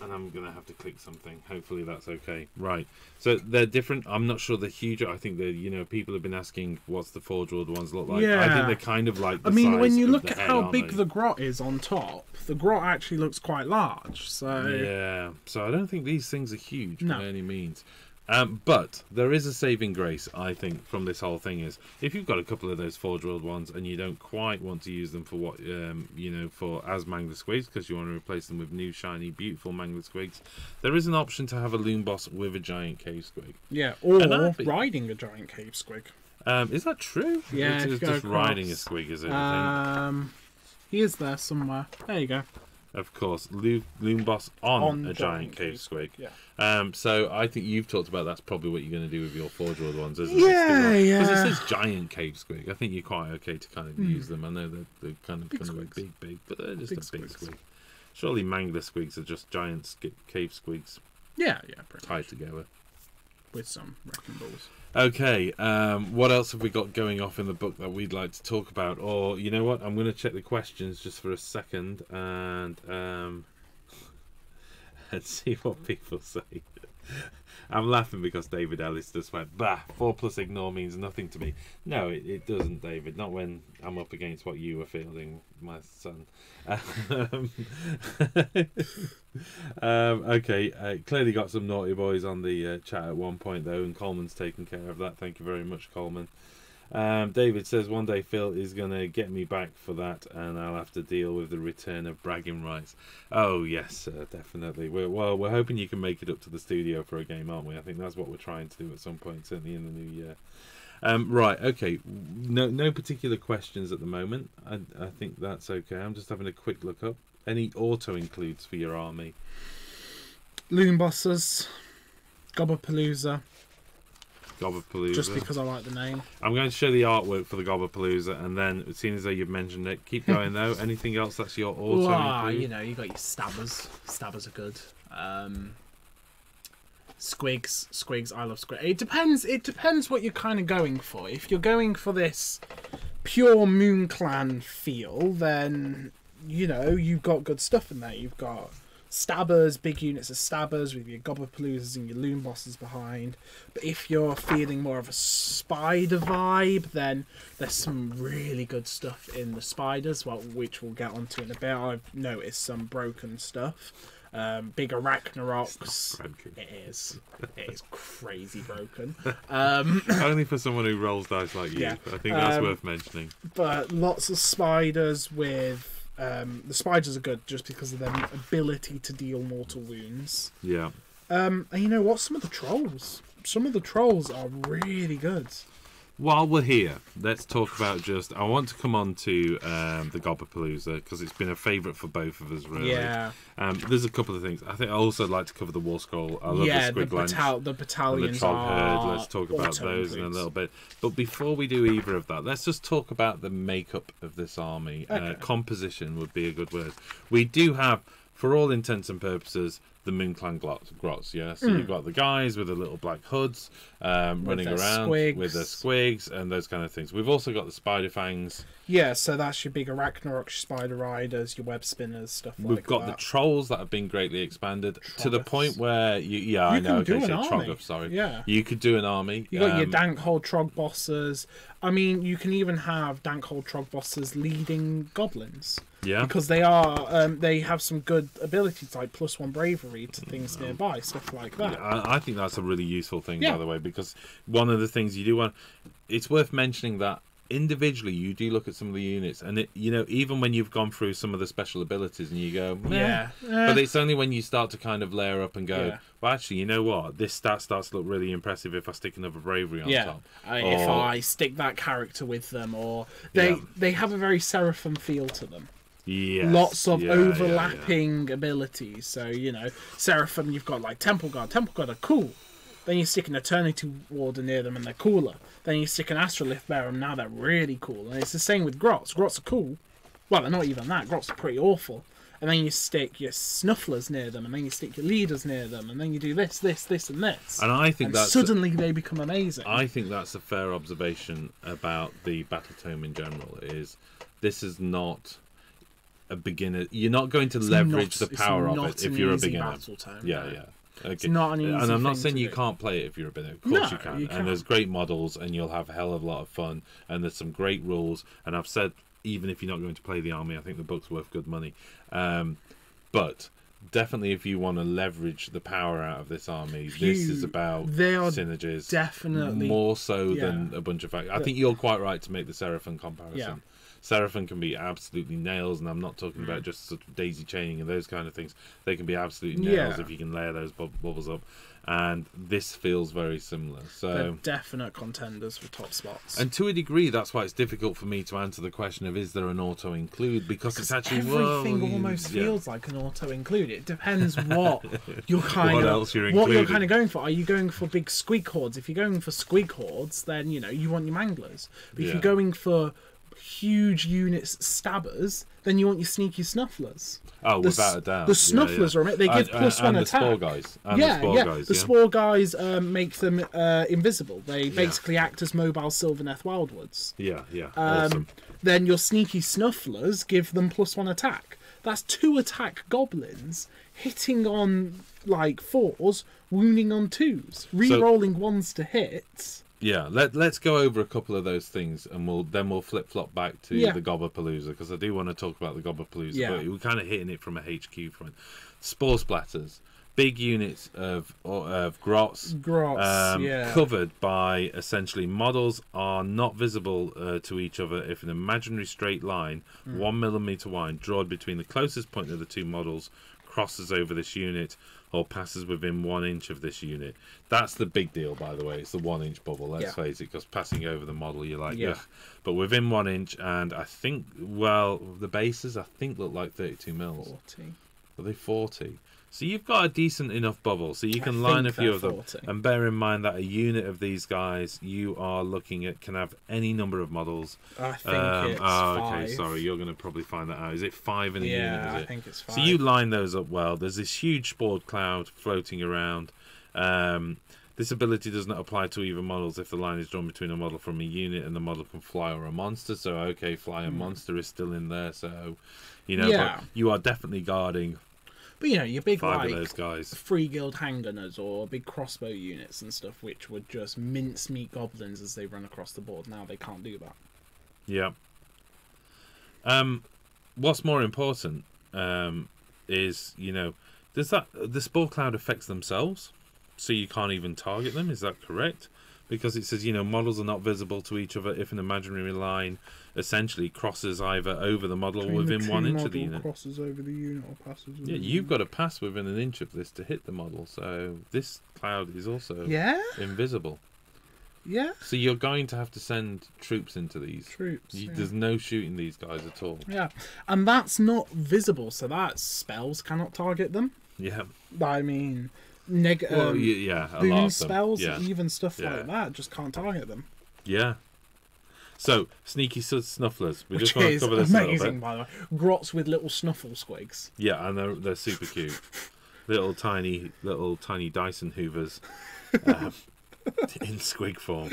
S1: And I'm going to have to click something. Hopefully that's okay. Right. So they're different. I'm not sure they're huge. I think they're, people have been asking what's the Forge World ones look like.
S2: Yeah.
S1: I think they're kind of like the
S2: size
S1: when you
S2: look at how big the grot is on top, the grot actually looks quite large. So
S1: yeah. So I don't think these things are huge by any means. But there is a saving grace, I think, from this whole thing is if you've got a couple of those Forge World ones and you don't quite want to use them for what for as Mangler Squigs because you want to replace them with new shiny beautiful Mangler Squigs, there is an option to have a Loon boss with a giant cave squig.
S2: Yeah, or riding a giant cave squig.
S1: Is that true?
S2: Yeah,
S1: it's just riding a squig, is it?
S2: He is there somewhere. There you go.
S1: Of course, Loon boss on a giant cave squig.
S2: Yeah.
S1: So I think you've talked about that's probably what you're going to do with your Forge World ones, isn't
S2: it? Yeah.
S1: Because it says giant cave squig. I think you're quite okay to kind of use them. I know they're kind of big, but they're just a big squig. Surely Mangler Squigs are just giant cave squigs.
S2: Yeah,
S1: tied together
S2: with some wrecking balls.
S1: Okay, what else have we got going off in the book that we'd like to talk about? Or, you know what, I'm going to check the questions just for a second and see what people say. I'm laughing because David Ellis just went, bah, 4+ ignore means nothing to me. No, it doesn't, David. Not when I'm up against what you were fielding, my son. Okay, clearly got some naughty boys on the chat at one point, though, and Coleman's taken care of that. Thank you very much, Coleman. David says, one day Phil is going to get me back for that and I'll have to deal with the return of bragging rights. Oh, yes, definitely. We're hoping you can make it up to the studio for a game, aren't we? I think that's what we're trying to do at some point, certainly in the new year. Right, okay. No particular questions at the moment. I think that's okay. I'm just having a quick look up. Any auto-includes for your army?
S2: Loon bosses, Gobberpalooza.
S1: Gobberpalooza.
S2: Just because I like the name.
S1: I'm going to show the artwork for the Gobberpalooza, and then, seeing as though you've mentioned it, keep going though. Anything else that's your auto?
S2: You got your stabbers. Stabbers are good. Squigs. I love squigs. It depends what you're kind of going for. If you're going for this pure Moon Clan feel, then you've got good stuff in there. You've got stabbers, big units of stabbers with your Gobberpaloozas and your Loon bosses behind. But if you're feeling more of a spider vibe, then there's some really good stuff in the spiders, which we'll get onto in a bit. I've noticed some broken stuff. Big Arachnaroks. It is crazy broken.
S1: Only for someone who rolls dice like you. Yeah. I think that's worth mentioning. But
S2: lots of spiders with the spiders are good just because of their ability to deal mortal wounds.
S1: Yeah.
S2: And you know what? Some of the trolls are really good.
S1: While we're here, let's talk about I want to come on to the Gobberpalooza because it's been a favourite for both of us, really.
S2: Yeah.
S1: There's a couple of things. I think I also like to cover the War Scroll. I love the Squiglands.
S2: The battalions
S1: and the Trog Herd. Let's talk about those in a little bit. But before we do either of that, let's just talk about the makeup of this army. Okay. Composition would be a good word. We do have, for all intents and purposes, the Moonclan grots, yeah. So you've got the guys with the little black hoods running around with their squigs and those kind of things. We've also got the spider fangs.
S2: Yeah, so that's your big Arachnarok spider riders, your web spinners, stuff like that.
S1: We've got the trolls that have been greatly expanded to the point where I know.
S2: Okay, so
S1: Troggoth, sorry.
S2: Yeah,
S1: you could do an army.
S2: You got your Dankhold Trog bosses. I mean, you can even have Dankhold Trog bosses leading goblins.
S1: Yeah,
S2: because they are they have some good abilities like +1 bravery to things nearby, stuff like that.
S1: Yeah, I think that's a really useful thing, by the way, because one of the things you do want, it's worth mentioning that individually you do look at some of the units, and even when you've gone through some of the special abilities and you go but it's only when you start to kind of layer up and go, well, actually, you know what, this stat starts to look really impressive if I stick another bravery on top,
S2: if I stick that character with them, or they have a very Seraphim feel to them.
S1: Yes.
S2: Lots of overlapping abilities. So, Seraphim, you've got like Temple Guard. Temple Guard are cool. Then you stick an Eternity Warder near them and they're cooler. Then you stick an Astrolith Bearer and now they're really cool. And it's the same with Grots. Grots are cool. Well, they're not even that. Grots are pretty awful. And then you stick your Snufflers near them, and then you stick your Leaders near them, and then you do this, and this.
S1: And I think
S2: suddenly they become amazing.
S1: I think that's a fair observation about the Battletome in general, is this is not a beginner. You're not going to leverage the power of it if you're a beginner.
S2: Yeah.
S1: Okay.
S2: It's not an easy
S1: and I'm not saying
S2: thing
S1: you
S2: to
S1: can't play it if you're a beginner. Of course you can. And there's great models, and you'll have a hell of a lot of fun. And there's some great rules. And I've said, even if you're not going to play the army, I think the book's worth good money. But definitely, if you want to leverage the power out of this army, this is about synergies.
S2: Definitely
S1: more so than a bunch of facts. I think you're quite right to make the Seraphim comparison.
S2: Yeah.
S1: Seraphim can be absolutely nails, and I'm not talking about just sort of daisy chaining and those kind of things. They can be absolute nails if you can layer those bubbles up. And this feels very similar. So
S2: they're definite contenders for top spots.
S1: And to a degree, that's why it's difficult for me to answer the question of is there an auto include, because it's actually
S2: everything almost feels like an auto include. It depends what you're kind
S1: of
S2: going for. Are you going for big squeak hordes? If you're going for squeak hordes, then you want your manglers. But if you're going for huge units stabbers, then you want your sneaky snufflers.
S1: Oh, without a doubt.
S2: The snufflers are they give +1 attack.
S1: Spore guys. The
S2: spore guys make them invisible. They basically act as mobile Sylvaneth Wildwoods.
S1: Awesome.
S2: Then your sneaky snufflers give them +1 attack. That's 2 attack goblins hitting on like 4s, wounding on 2s, re-rolling 1s to hit.
S1: Yeah, let's go over a couple of those things, and we'll flip-flop back to the Gobberpalooza, because I do want to talk about the Gobberpalooza, but we're kind of hitting it from a HQ front. Spore splatters, big units of grots covered by essentially models are not visible to each other if an imaginary straight line 1 millimeter wide drawn between the closest point of the two models crosses over this unit or passes within 1 inch of this unit. That's the big deal, by the way. It's the 1 inch bubble, let's face it, because passing over the model, you're like, ugh. But within 1 inch, and I think, the bases, I think, look like 32 mils.
S2: 40.
S1: Are they 40? So you've got a decent enough bubble, so you can line a few of them.
S2: 40.
S1: And bear in mind that a unit of these guys you are looking at can have any number of models.
S2: I think it's 5.
S1: Okay, sorry, you're going to probably find that out. Is it 5 in a unit?
S2: Yeah, I think it's 5.
S1: So you line those up well. There's this huge spored cloud floating around. This ability does not apply to even models if the line is drawn between a model from a unit and the model can fly or a monster. So, okay, fly and monster is still in there. So, but you are definitely guarding.
S2: But your big
S1: 5 of those guys.
S2: free guild handgunners or big crossbow units and stuff, which would just mincemeat goblins as they run across the board. Now they can't do that.
S1: Yeah. What's more important is does the spore cloud affects themselves, so you can't even target them? Is that correct? Because it says models are not visible to each other if an imaginary line essentially crosses either over the model or within 1 inch of the unit.
S2: Crosses over the unit or passes over
S1: you've got to pass within 1 inch of this to hit the model, so this cloud is also invisible.
S2: Yeah.
S1: So you're going to have to send troops into these. There's no shooting these guys at all.
S2: Yeah, and that's not visible, so that spells cannot target them.
S1: Yeah.
S2: I mean,
S1: a
S2: boon
S1: lot of
S2: spells, even stuff like that, just can't target them.
S1: Yeah. So, sneaky snufflers. We
S2: Which
S1: just want to cover this
S2: amazing,
S1: a little bit.
S2: by the way. Grots with little snuffle squigs.
S1: Yeah, and they're super cute. little tiny Dyson Hoovers in squig form.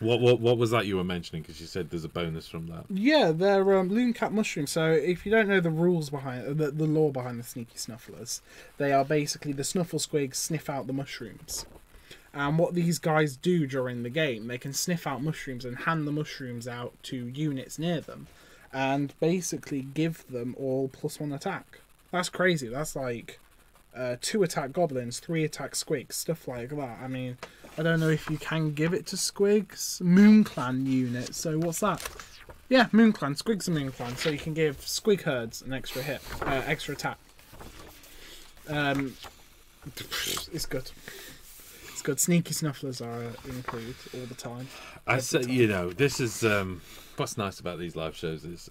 S1: What was that you were mentioning? Because you said there's a bonus from that.
S2: Yeah, they're loon cat mushrooms. So if you don't know the rules behind the lore behind the sneaky snufflers, they are basically the snuffle squigs sniff out the mushrooms. And what these guys do during the game, they can sniff out mushrooms and hand the mushrooms out to units near them, and basically give them all +1 attack. That's crazy. That's like 2 attack goblins, 3 attack squigs, stuff like that. I mean, I don't know if you can give it to squigs. Moon Clan units. So what's that? Yeah, Moon Clan. Squigs are Moon Clan. So you can give squig herds an extra hit, extra attack. It's good. It's good. Sneaky snufflers are included all the time.
S1: I say, this is what's nice about these live shows is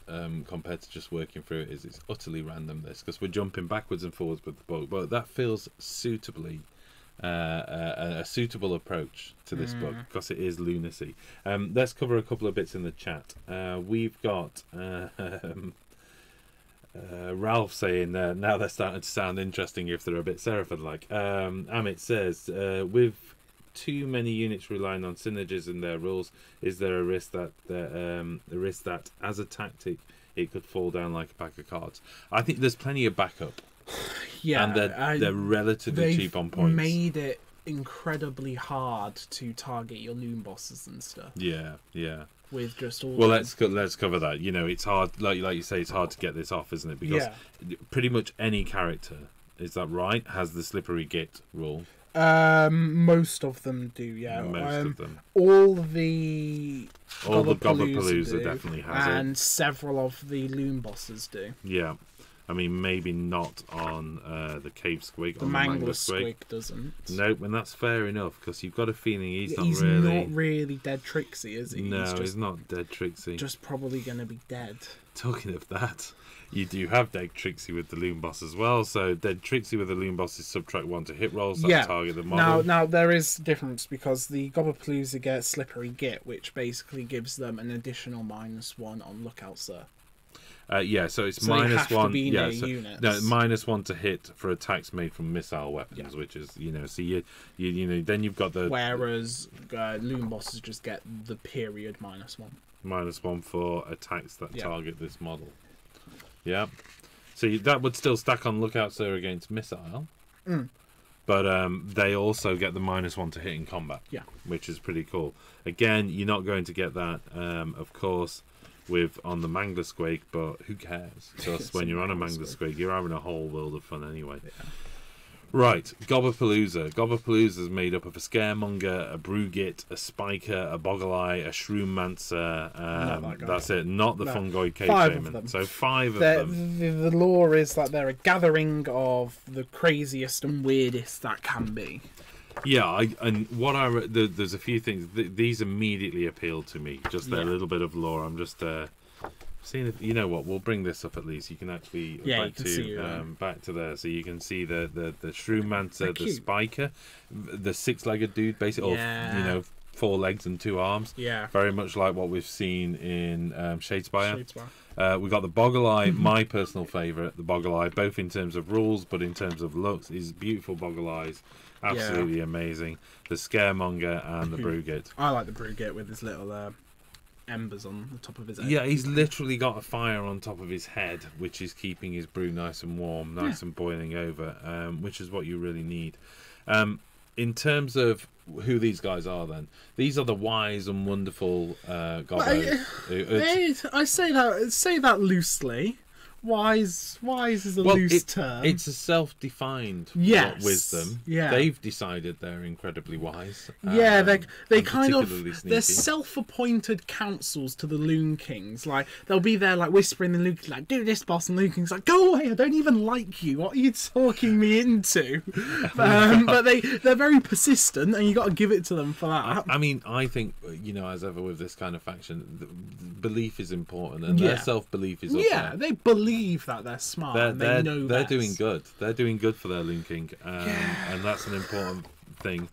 S1: compared to just working through it is it's utterly random. This because we're jumping backwards and forwards with the book, but that feels suitably a suitable approach to this book because it is lunacy. Let's cover a couple of bits in the chat. We've got Ralph saying now they're starting to sound interesting if they're a bit Seraphim-like. Amit says with too many units relying on synergies in their rules, is there a risk that as a tactic it could fall down like a pack of cards? I think there's plenty of backup. Yeah, and they're relatively cheap on points.
S2: Made it incredibly hard to target your loon bosses and stuff.
S1: Yeah.
S2: With just all.
S1: Well, let's cover that. It's hard, like you say, it's hard to get this off, isn't it? Because pretty much any character, is that right, has the slippery git rule.
S2: Most of them do. Yeah,
S1: most of them.
S2: All the
S1: Gobblepalooza definitely has it,
S2: and several of the loon bosses do.
S1: Yeah. I mean, maybe not on the cave squig.
S2: The Mangler squig doesn't.
S1: Nope, and that's fair enough because you've got a feeling he's not
S2: really dead Trixie, is he?
S1: No, he's not dead Trixie.
S2: Just probably going to be dead.
S1: Talking of that, you do have dead Trixie with the loon boss as well. So dead Trixie with the loon boss is subtract 1 to hit rolls. That target the model.
S2: Now there is a difference because the Gobblepalooza get slippery git, which basically gives them an additional -1 on lookout, sir.
S1: So it's -1. -1 to hit for attacks made from missile weapons, which is So you then you've got the.
S2: Whereas loon bosses just get the period -1.
S1: -1 for attacks that target this model. Yeah. So that would still stack on lookout, sir, against missile. But they also get the -1 to hit in combat.
S2: Yeah.
S1: Which is pretty cool. Again, you're not going to get that, of course, on the Mangler squig, but who cares? Because when you're on a Mangler squig, you're having a whole world of fun anyway. Yeah. Right, Gobblepalooza. Gobblepalooza is made up of a Scaremonger, a Brugit, a Spiker, a Boggle-Eye, a Shroommancer. That's it. Not the Fungoid Cave Shaman. So 5 of them.
S2: The lore is that they're a gathering of the craziest and weirdest that can be.
S1: Yeah, there's a few things. These immediately appeal to me. Just that little bit of lore. I'm just seeing if you know what. We'll bring this up at least. You can actually back to there, so you can see the Shroommancer, the Spiker, the 6-legged dude, basically, or 4 legs and 2 arms.
S2: Yeah,
S1: very much like what we've seen in Shadespire. We got the Boggle-Eye, my personal favourite. The Boggle-Eye, both in terms of rules, but in terms of looks, is beautiful Boggle-Eyes. Absolutely amazing. The Scaremonger and the Brugit.
S2: I like the Brugit with his little embers on the top of his head.
S1: Yeah, he's literally got a fire on top of his head, which is keeping his brew nice and warm, nice and boiling over, which is what you really need. In terms of who these guys are, then these are the wise and wonderful gobbos.
S2: I say that loosely. Wise is a loose term.
S1: It's a self-defined wisdom. Yeah, they've decided they're incredibly wise.
S2: Yeah, they kind of they're self-appointed councils to the Loon Kings. Like they'll be there, like whispering the Loon Kings, like do this, boss, and Loon Kings like go away. I don't even like you. What are you talking me into? But they're very persistent, and you got to give it to them for that.
S1: I mean, I think as ever with this kind of faction, belief is important, and their self-belief is up there.
S2: They believe that they're smart. They know
S1: they're doing good. They're doing good for their Loon King, and that's an important thing.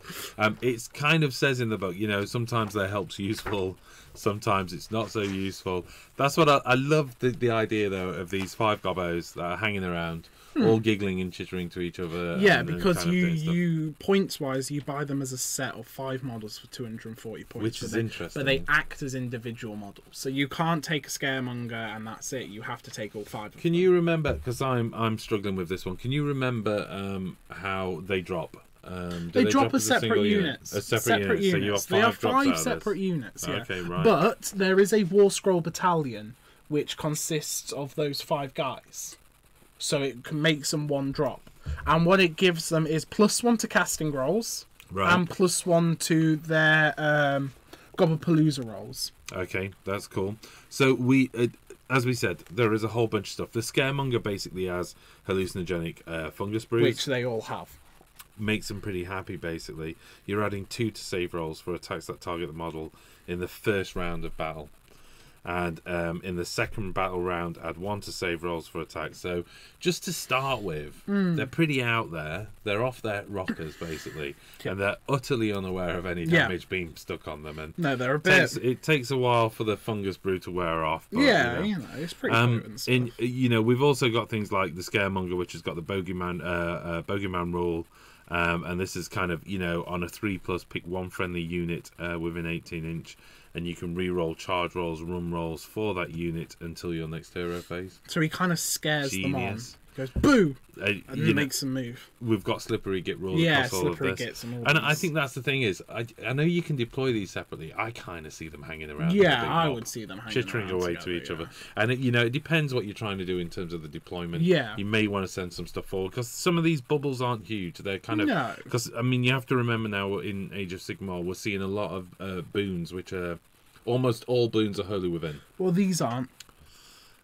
S1: It kind of says in the book, sometimes their help's useful, sometimes it's not so useful. That's what I love. The idea though of these 5 gobbos that are hanging around, all giggling and chittering to each other.
S2: Yeah,
S1: and
S2: because
S1: kind of doing stuff.
S2: you points wise, you buy them as a set of 5 models for 240 points,
S1: Which is interesting.
S2: But they act as individual models, so you can't take a scaremonger and that's it. You have to take all 5 of them.
S1: Can you remember? Because I'm struggling with this one. Can you remember how they drop?
S2: They drop as separate units.
S1: A separate unit. So you have
S2: 5 separate units. Yeah.
S1: Okay, right.
S2: But there is a War Scroll battalion which consists of those 5 guys, so it makes them 1 drop. And what it gives them is +1 to casting rolls,
S1: right,
S2: and +1 to their Gobapalooza rolls.
S1: Okay, that's cool. So we, as we said, there is a whole bunch of stuff. The Scaremonger basically has hallucinogenic fungus brews,
S2: Which they all have.
S1: Makes them pretty happy, basically. You're adding 2 to save rolls for attacks that target the model in the first round of battle. And in the second battle round, add 1 to save rolls for attacks. So just to start with, they're pretty out there. They're off their rockers, basically. And they're utterly unaware of any damage being stuck on them. And
S2: no, they're a bit...
S1: It takes a while for the fungus brew to wear off. But,
S2: it's pretty potent.
S1: We've also got things like the Scaremonger, which has got the Bogeyman rule. And this is kind of, on a 3+, pick 1 friendly unit within 18 inch. And you can re-roll charge rolls, run rolls for that unit until your next hero phase.
S2: So he kind of scares them on. Goes boo, and then makes them move.
S1: We've got Slippery Git rules across all of this. And I think that's the thing is, I know you can deploy these separately. I kind of see them hanging around.
S2: Yeah, I would see them hanging
S1: chittering away to each other. And it depends what you're trying to do in terms of the deployment.
S2: Yeah,
S1: you may want to send some stuff forward because some of these bubbles aren't huge. They're kind of because you have to remember now in Age of Sigmar we're seeing a lot of boons which are almost all boons are wholly within.
S2: Well, these aren't.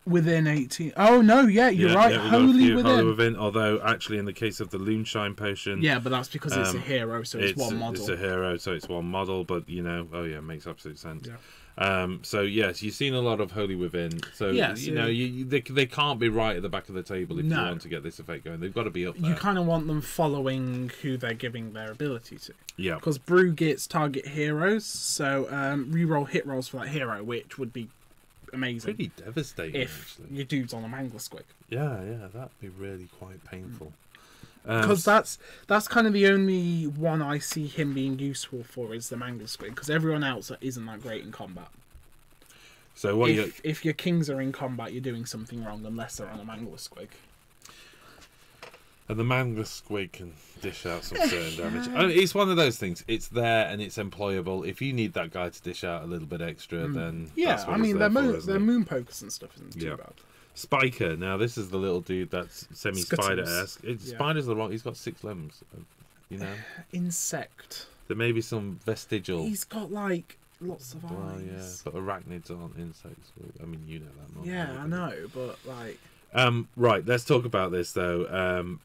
S2: Within 18. Oh, no, you're right.
S1: Yeah,
S2: wholly within.
S1: Although, actually, in the case of the Loonshine Potion...
S2: Yeah, but that's because it's a hero, so it's 1 model.
S1: It's a hero, so it's 1 model, but, it makes absolute sense. Yeah. So, yes, you've seen a lot of Holy Within. So, they can't be right at the back of the table if you want to get this effect going. They've got to be up there.
S2: You kind of want them following who they're giving their ability to.
S1: Yeah.
S2: Because Brew gets target heroes, so reroll hit rolls for that hero, which would be amazing.
S1: Pretty devastating
S2: if your dude's on a Mangler Squig.
S1: Yeah, that'd be really quite painful.
S2: Because that's kind of the only one I see him being useful for is the Mangler Squig, because everyone else isn't that great in combat.
S1: So what
S2: if your kings are in combat, you're doing something wrong unless they're on a Mangler Squig.
S1: And the Mangler Squig can dish out some certain damage. I mean, it's one of those things. It's there and it's employable. If you need that guy to dish out a little bit extra, then that's what
S2: their moon pokers and stuff isn't too bad.
S1: Spiker. Now this is the little dude that's semi-spider-esque. Spider's the wrong. He's got 6 limbs.
S2: Insect.
S1: There may be some vestigial.
S2: He's got like lots of eyes.
S1: Well, yeah, but arachnids aren't insects. I mean, you know that. Not
S2: yeah, I know, but like.
S1: Right, let's talk about this though.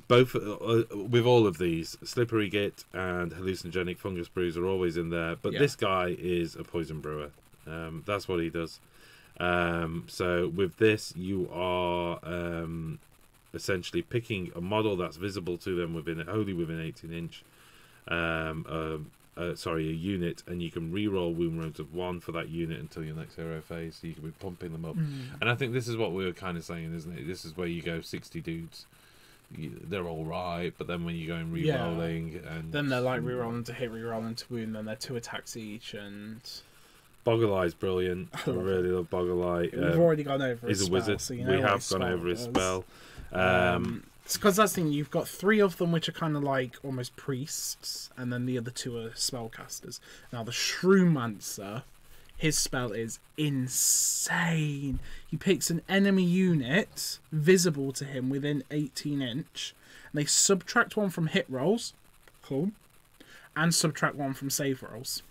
S1: Both with all of these, Slippery Git and hallucinogenic fungus brews are always in there, but this guy is a poison brewer. That's what he does. So with this, you are essentially picking a model that's visible to them wholly within 18 inch. A unit, and you can re-roll wound rolls of 1 for that unit until your next hero phase, so you can be pumping them up. And I think this is what we were kind of saying, isn't it? This is where you go 60 dudes. They're all right, but then when you go and re-rolling... and
S2: then they're like re-rolling to hit, re-rolling to wound, then they're 2 attacks each, and...
S1: Boggle Eye's brilliant. I really love Boggle Eye.
S2: We've already gone over his spell.
S1: He's a wizard.
S2: So
S1: we have gone over his spell.
S2: Because that's the thing, you've got 3 of them which are kind of like almost priests, and then the other 2 are spellcasters. Now the Shrewmancer, his spell is insane. He picks an enemy unit visible to him within 18 inch, and they subtract 1 from hit rolls, cool, and subtract 1 from save rolls.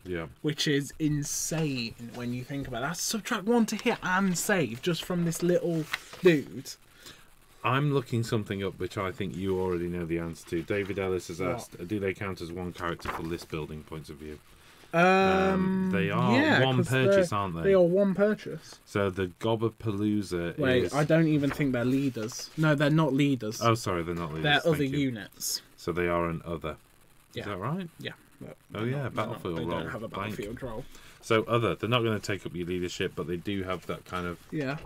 S1: Yeah.
S2: Which is insane when you think about it. That's subtract 1 to hit and save just from this little dude.
S1: I'm looking something up which I think you already know the answer to. David Ellis has asked, do they count as 1 character for list building points of view? They are 1 purchase, aren't they?
S2: They are 1 purchase.
S1: So the Gobapalooza is...
S2: Wait, I don't even think they're leaders. No, they're not leaders.
S1: Oh, sorry, they're not leaders.
S2: They're other units.
S1: So they are an other.
S2: Yeah.
S1: Is that right?
S2: Yeah.
S1: Battlefield
S2: role. They don't have a
S1: blank.
S2: battlefield role.
S1: So other, they're not going to take up your leadership, but they do have that kind of...
S2: Yeah.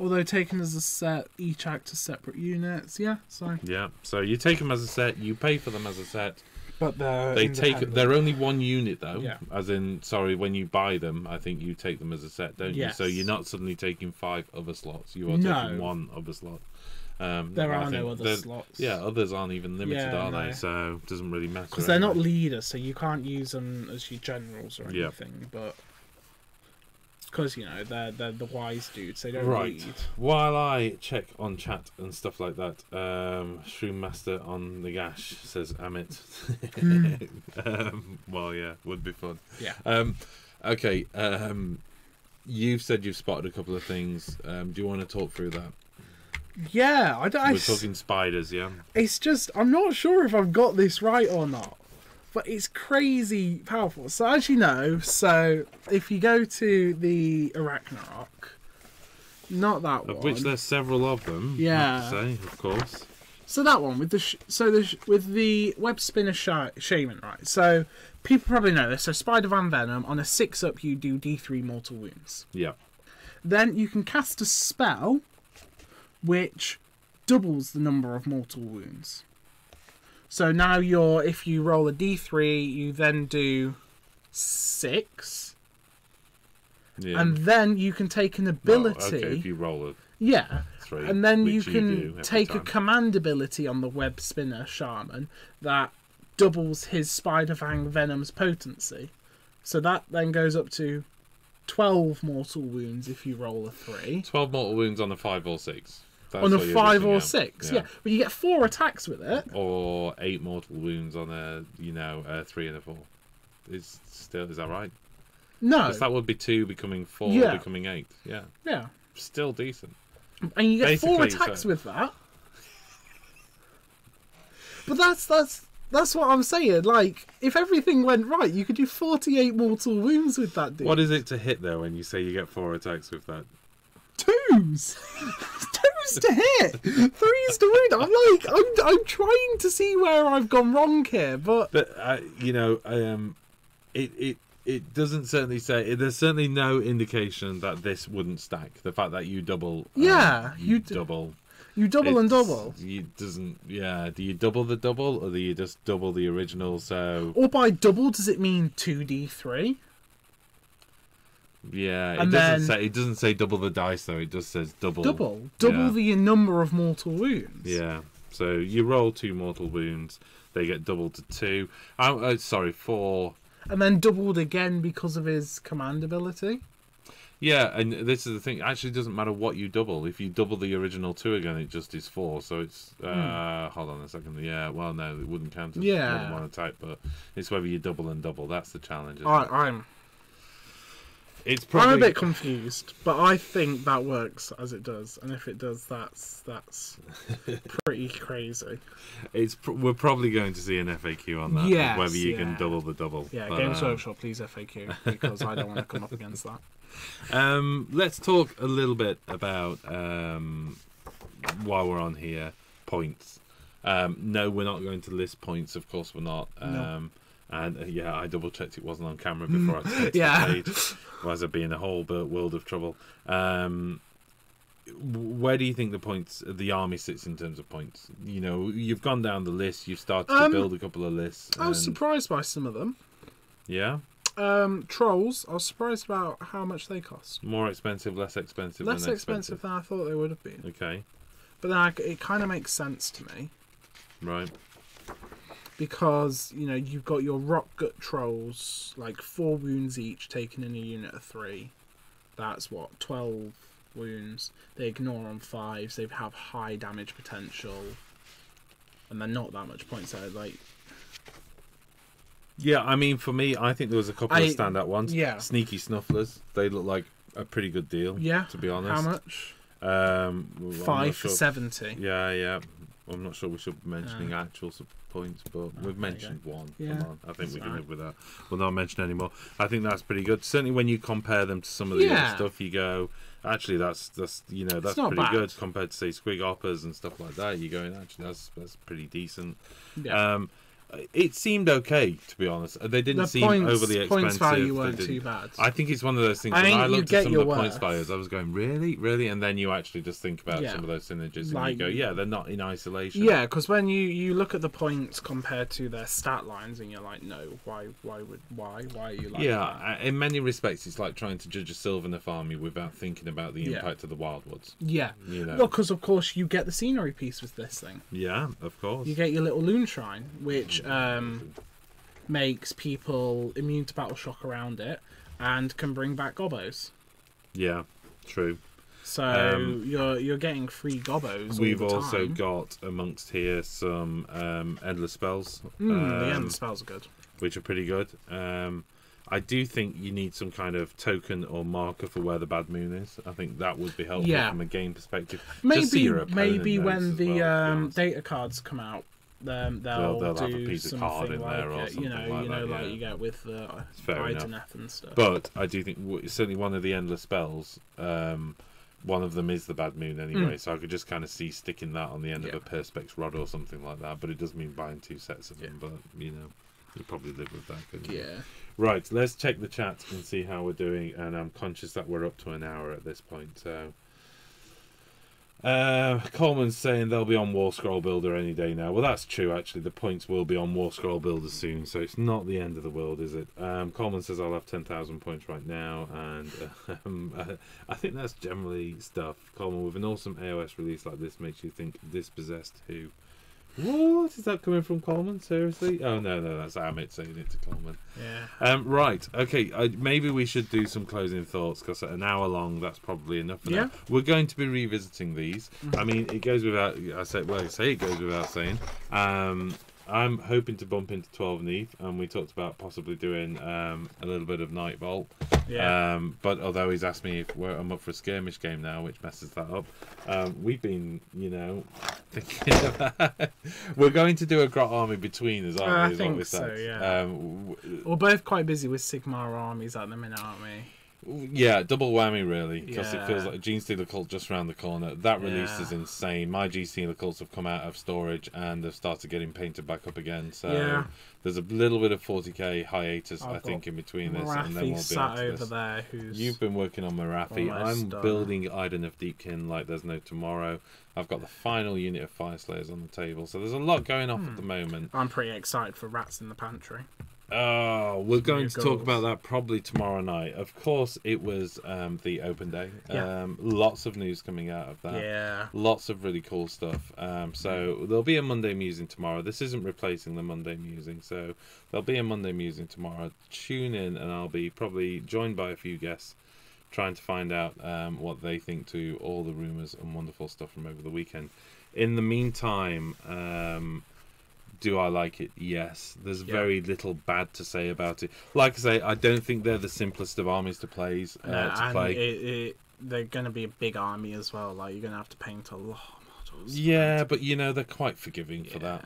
S2: Although taken as a set, each act as separate units. Yeah, so.
S1: Yeah, so you take them as a set, you pay for them as a set.
S2: But they're
S1: only one unit though.
S2: Yeah.
S1: As in, sorry, when you buy them, I think you take them as a set, don't you? So you're not suddenly taking 5 other slots. You are taking 1 other slot.
S2: There are no other slots.
S1: Yeah, others aren't even limited, are they? So it doesn't really matter.
S2: Because they're not leaders, so you can't use them as your generals or anything. But because they're the wise dudes, they don't lead.
S1: While I check on chat and stuff like that, Shroom Master on the gash says Amit. Well, yeah, would be fun.
S2: Yeah.
S1: Okay. You've said you've spotted a couple of things. Do you want to talk through that?
S2: Yeah,
S1: We're talking spiders, yeah?
S2: It's just, I'm not sure if I've got this right or not, but it's crazy powerful. So as you know, if you go to the Ragnarok, not that one.
S1: Of which there's several of them,
S2: yeah.
S1: I have to say, of course.
S2: So that one, with the Web Spinner Shaman, right? So people probably know this. So Spider Van Venom, on a 6-up you do D3 mortal wounds.
S1: Yeah.
S2: Then you can cast a spell which doubles the number of mortal wounds. So now if you roll a d3, you then do 6.
S1: Yeah.
S2: And then you can take an ability.
S1: Well, okay, if you roll
S2: a 3. And then you can take
S1: time.
S2: A command ability on the Web Spinner Shaman that doubles his Spider Fang Venom's potency. So that then goes up to 12 mortal wounds if you roll a 3.
S1: 12 mortal wounds on a 5 or 6. That's
S2: on a 5 or 6, yeah. But you get 4 attacks with it.
S1: Or 8 mortal wounds on a 3 and a 4. Is that right?
S2: No.
S1: Because that would be 2 becoming 4, becoming 8. Yeah.
S2: Yeah.
S1: Still decent.
S2: And you get 4 attacks with that. But that's what I'm saying. Like, if everything went right, you could do 48 mortal wounds with that dude.
S1: What is it to hit though when you say you get 4 attacks with that?
S2: 2s. 2s to hit, 3s to wound. I'm trying to see where I've gone wrong here, but
S1: it doesn't certainly say. There's certainly no indication that this wouldn't stack. The fact that you double, you double.
S2: You double and double.
S1: You doesn't. Yeah. Do you double the double, or do you just double the original? So.
S2: Or by double, does it mean 2d3?
S1: Yeah, it doesn't say double the dice though. It just says double
S2: the number of mortal wounds.
S1: Yeah. So you roll 2 mortal wounds, they get doubled to 2. 4.
S2: And then doubled again because of his command ability.
S1: Yeah, and this is the thing. Actually, it doesn't matter what you double. If you double the original 2 again, it just is 4. So it's hold on a second. Yeah, well, no, it wouldn't count as more than one attack, but it's whether you double and double. That's the challenge.
S2: I'm a bit confused, but I think that works as it does, and if it does, that's pretty crazy.
S1: We're probably going to see an FAQ on that, whether you can double the double.
S2: Yeah, Games Workshop, please FAQ, because I don't want to come up against that.
S1: Let's talk a little bit about while we're on here, points. No, we're not going to list points. Of course, we're not. No. And I double checked it wasn't on camera before I touched the page. Otherwise I'd be in a whole world of trouble. Where do you think the army sits in terms of points? You've gone down the list, you've started to build a couple of lists.
S2: I was surprised by some of them.
S1: Yeah?
S2: Trolls, I was surprised about how much they cost.
S1: More expensive, less expensive?
S2: Less expensive than I thought they would have been.
S1: Okay.
S2: But then it kind of makes sense to me.
S1: Right.
S2: Because, you've got your rock gut trolls, like 4 wounds each, taken in a unit of 3. That's 12 wounds. They ignore on 5s. They have high damage potential. And they're not that much points out.
S1: Yeah, I mean, for me, I think there was a couple of standout ones.
S2: Yeah.
S1: Sneaky Snufflers. They look like a pretty good deal, to be honest.
S2: How much?
S1: 5
S2: for 70.
S1: Yeah. I'm not sure we should be mentioning actual points, but we've mentioned one. Yeah, come on. I think we can live with that. We'll not mention any more. I think that's pretty good. Certainly when you compare them to some of the other stuff, you go, actually, that's pretty good compared to, say, Squig Hoppers and stuff like that. You're going, actually, that's pretty decent.
S2: Yeah.
S1: It seemed okay, to be honest. They didn't seem overly expensive.
S2: Points value weren't too bad.
S1: I think it's one of those things. When I looked at some of the points values, I was going, really? And then you actually just think about some of those synergies and you go, yeah, they're not in isolation.
S2: Yeah, because when you look at the points compared to their stat lines, and you're like, no, why are you like that?
S1: In many respects, it's like trying to judge a Sylvaneth army without thinking about the impact of the Wildwoods.
S2: Yeah.
S1: You know.
S2: Well, because of course you get the scenery piece with this thing.
S1: Yeah, of course.
S2: You get your little loon shrine, which makes people immune to battle shock around it, and can bring back gobbos.
S1: Yeah, true.
S2: So you're getting free gobbos.
S1: We've
S2: all the
S1: also
S2: time.
S1: got amongst here some endless spells.
S2: The endless spells are good,
S1: which are pretty good. I do think you need some kind of token or marker for where the bad moon is. I think that would be helpful from a game perspective.
S2: Maybe when the data cards come out, they'll
S1: have a
S2: do
S1: piece of
S2: something
S1: card in there
S2: like
S1: or
S2: it.
S1: something
S2: Like you get with Ideneth and stuff.
S1: But I do think certainly one of the endless spells, one of them is the bad moon anyway, so I could just kind of see sticking that on the end of a perspex rod or something like that. But it does mean buying 2 sets of them. But you probably live with that, couldn't you?
S2: Yeah.
S1: Right, let's check the chat and see how we're doing. And I'm conscious that we're up to an hour at this point. So, Coleman's saying they'll be on War Scroll Builder any day now. Well, that's true, actually. The points will be on War Scroll Builder soon, so it's not the end of the world, is it? Coleman says I'll have 10,000 points right now, and I think that's generally stuff. Coleman, with an awesome AOS release like this, makes you think Dispossessed who? What is that coming from, Coleman? Seriously? Oh no, that's Amit saying it to Coleman.
S2: Yeah.
S1: Right. Okay. Maybe we should do some closing thoughts because at an hour long, that's probably enough for now. We're going to be revisiting these. I mean, it goes without. I say it goes without saying. I'm hoping to bump into 12 Neath, and we talked about possibly doing a little bit of Night Vault.
S2: Yeah.
S1: But although he's asked me if I'm up for a skirmish game now, which messes that up, we've been, thinking about we're going to do a Grot army between us, aren't we?
S2: I think so, yeah. We're both quite busy with Sigmar armies at the minute, aren't we?
S1: Yeah, double whammy really, because it feels like Gene Stealer Cult just around the corner. That release is insane. My Gene Stealer Cults have come out of storage and they've started getting painted back up again. So there's a little bit of 40k hiatus, I think, in between this, and then we'll be
S2: sat over there.
S1: You've been working on Marathi. I'm building Iden of Deepkin like there's no tomorrow. I've got the final unit of Fire Slayers on the table, so there's a lot going off at the moment.
S2: I'm pretty excited for Rats in the Pantry.
S1: Oh, we're going to talk about that probably tomorrow night. Of course, it was the open day. Lots of news coming out of that.
S2: Yeah.
S1: Lots of really cool stuff. So there'll be a Monday Musing tomorrow. This isn't replacing the Monday Musing, so there'll be a Monday Musing tomorrow. Tune in, and I'll be probably joined by a few guests trying to find out what they think to all the rumours and wonderful stuff from over the weekend. In the meantime, do I like it? Yes. There's very little bad to say about it. Like I say, I don't think they're the simplest of armies to play.
S2: They're going to be a big army as well. Like, you're going to have to paint a lot of models.
S1: Yeah, but they're quite forgiving for that.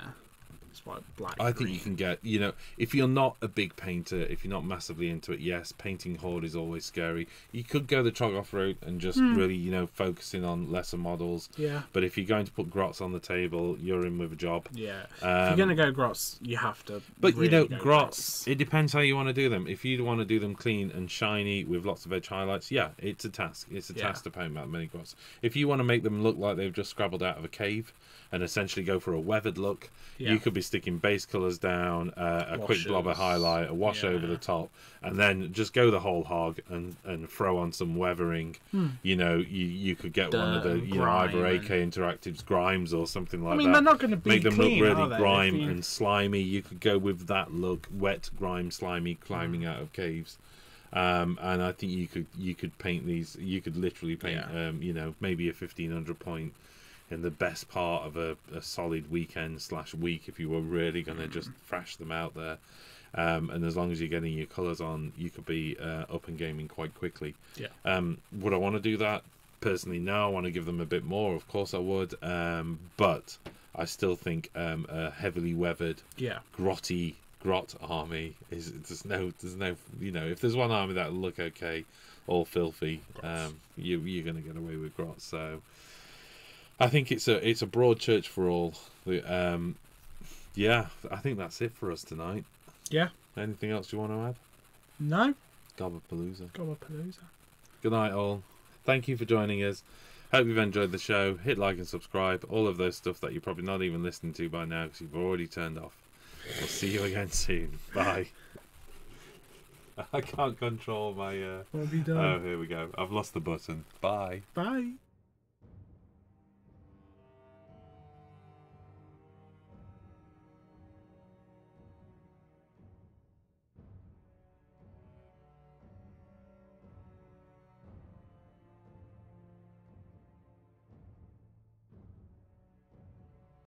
S2: It's like black.
S1: I think you can get, if you're not a big painter, if you're not massively into it, yes, painting Horde is always scary. You could go the Troggoth route and just really, focusing on lesser models.
S2: Yeah.
S1: But if you're going to put Grots on the table, you're in with a job.
S2: Yeah. If you're going to go Grots, you have to.
S1: But, really Grots, it depends how you want to do them. If you want to do them clean and shiny with lots of edge highlights, it's a task. It's a task to paint that many Grots. If you want to make them look like they've just scrabbled out of a cave and essentially go for a weathered look, you could be sticking base colours down, a quick blob of highlight, a wash over the top, and then just go the whole hog and throw on some weathering. You could get one of the either AK Interactive's Grimes or something like that.
S2: I mean, they're not going to be
S1: make them
S2: clean,
S1: look really grime and slimy. You could go with that look, wet, grime, slimy, climbing out of caves. And I think you could paint these. You could literally paint, maybe a 1500 point in the best part of a solid weekend/week if you were really going to just thrash them out there. And as long as you're getting your colours on, you could be up and gaming quite quickly. Would I want to do that? Personally, no. I want to give them a bit more. Of course I would. But I still think a heavily weathered, grot army is there's no if there's one army that'll look okay, all filthy, you're going to get away with Grot. So I think it's a broad church for all. Yeah, I think that's it for us tonight.
S2: Yeah.
S1: Anything else you want to add?
S2: No.
S1: Gobapalooza.
S2: Gobapalooza.
S1: Good night, all. Thank you for joining us. Hope you've enjoyed the show. Hit like and subscribe. All of those stuff that you're probably not even listening to by now because you've already turned off. We'll see you again soon. Bye. I can't control my...
S2: What have you done?
S1: Oh, here we go. I've lost the button. Bye.
S2: Bye.